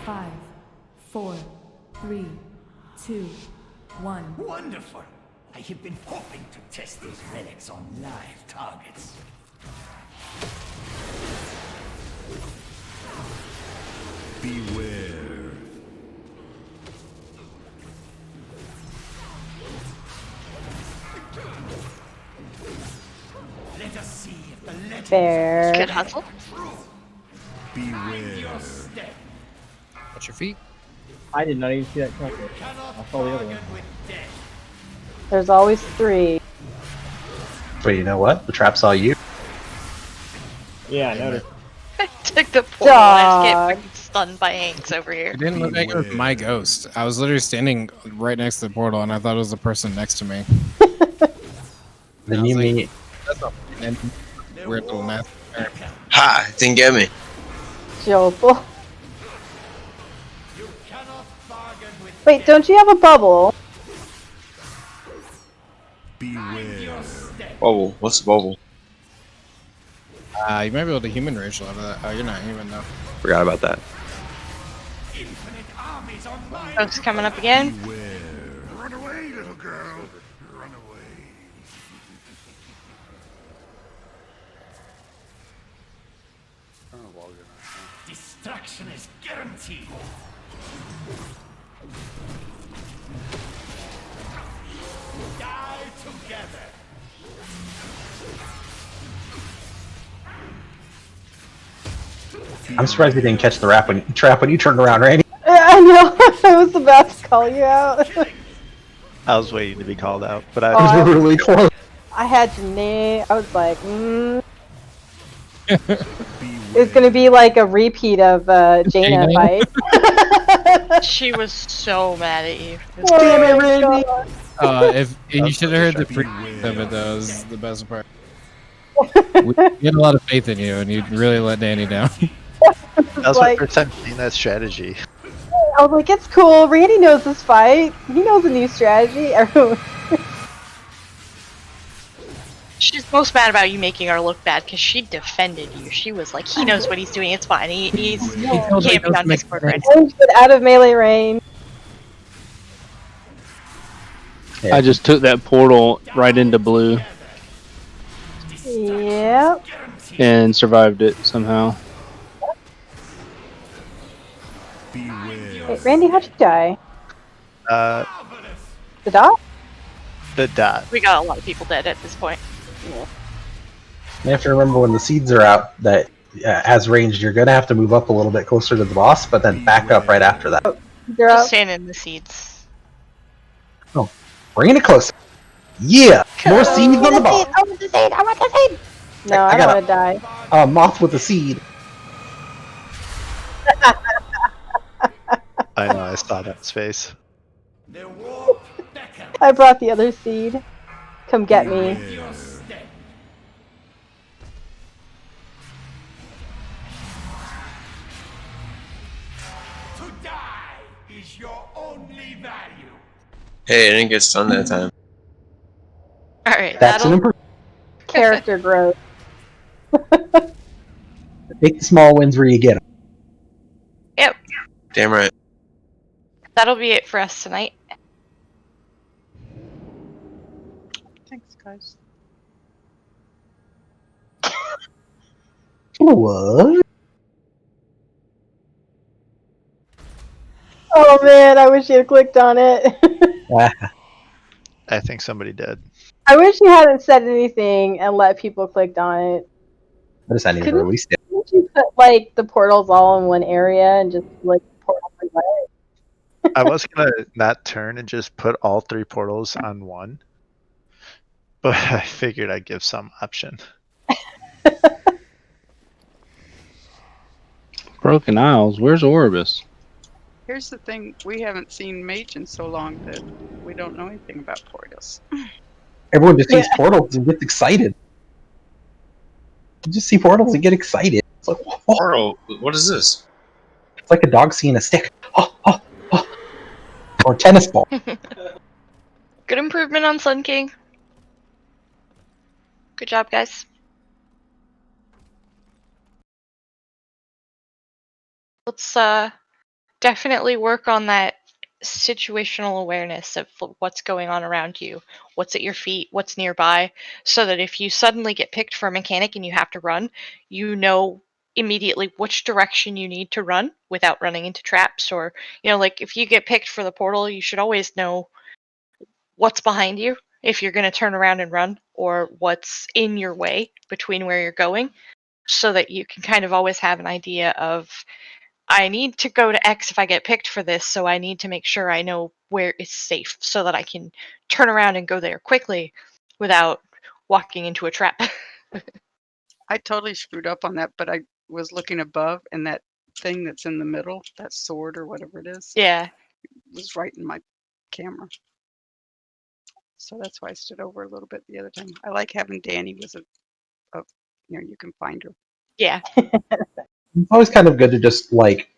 Five, 4, 3, 2, 1. Wonderful. I have been hoping to test these relics on live targets. Beware. Let us see if the legends Fair. Good hustle. Beware. Watch your feet. I did not even see that coming. I saw the other one. There's always 3. But you know what? The trap saw you. Yeah, I noticed. I took the portal and I just get freaking stunned by Hanks over here. It didn't look like it was my ghost. I was literally standing right next to the portal, and I thought it was the person next to me. Then you mean That's not weird little math. Ha! Didn't get me. Jopel. Wait, don't you have a bubble? Bubble. What's the bubble? You might be able to human rage level that. Oh, you're not human though. Forgot about that. Folks coming up again. Run away, little girl. Run away. Destruction is guaranteed. Die together. I'm surprised we didn't catch the trap when you turned around, Randy. I know. I was about to call you out. I was waiting to be called out, but I Oh, was really close. I had your name. I was like, It's gonna be like a repeat of Jaina fight. She was so mad at you. Damn it, Randy! If you should have heard the pre of it, though, was the best part. We had a lot of faith in you, and you really let Danny down. That was my first time seeing that strategy. I was like, it's cool. Randy knows this fight. He knows a new strategy. Everyone. She's most mad about you making her look bad because she defended you. She was like, he knows what he's doing. It's fine. He can't be on Discord right now. Get out of melee range. I just took that portal right into blue Yep. and survived it somehow. Wait, Randy, how'd you die? The dot? The dot. We got a lot of people dead at this point. You have to remember when the seeds are out that as ranged, you're gonna have to move up a little bit closer to the boss, but then back up right after that. Just stand in the seeds. Oh, bringing it closer. Yeah, more seeds on the boss. I want the seed! I want the seed! No, I don't want to die. Moth with a seed. I know, I saw that space. I brought the other seed. Come get me. To die is your only value. Hey, I didn't get stunned that time. Alright, That's an improvement. Character growth. Take the small wins where you get them. Yep. Damn right. That'll be it for us tonight. Thanks, guys. What? Oh man, I wish you had clicked on it. I think somebody did. I wish you hadn't said anything and let people click on it. I just hadn't even Couldn't- released it. Couldn't you put like the portals all in one area and just like portal away? I was gonna not turn and just put all 3 portals on one, but I figured I'd give some option. Broken Isles. Where's Orbis? Here's the thing, we haven't seen Mage in so long that we don't know anything about portals. Everyone just sees portals and gets excited. You just see portals and get excited. It's like, whoa. Portal? What is this? It's like a dog seeing a stick. Or a tennis ball. Good improvement on Sun King. Good job, guys. Let's definitely work on that situational awareness of what's going on around you, what's at your feet, what's nearby, so that if you suddenly get picked for a mechanic and you have to run, you know immediately which direction you need to run without running into traps. Or, you know, like if you get picked for the portal, you should always know what's behind you if you're going to turn around and run, or what's in your way between where you're going, so that you can kind of always have an idea of, I need to go to X if I get picked for this, so I need to make sure I know where it's safe so that I can turn around and go there quickly without walking into a trap. I totally screwed up on that, but I was looking above and that thing that's in the middle, that sword or whatever it is, Yeah. was right in my camera. so that's why I stood over a little bit the other time. I like having Danny was a you can find her. Yeah. It's always kind of good to just like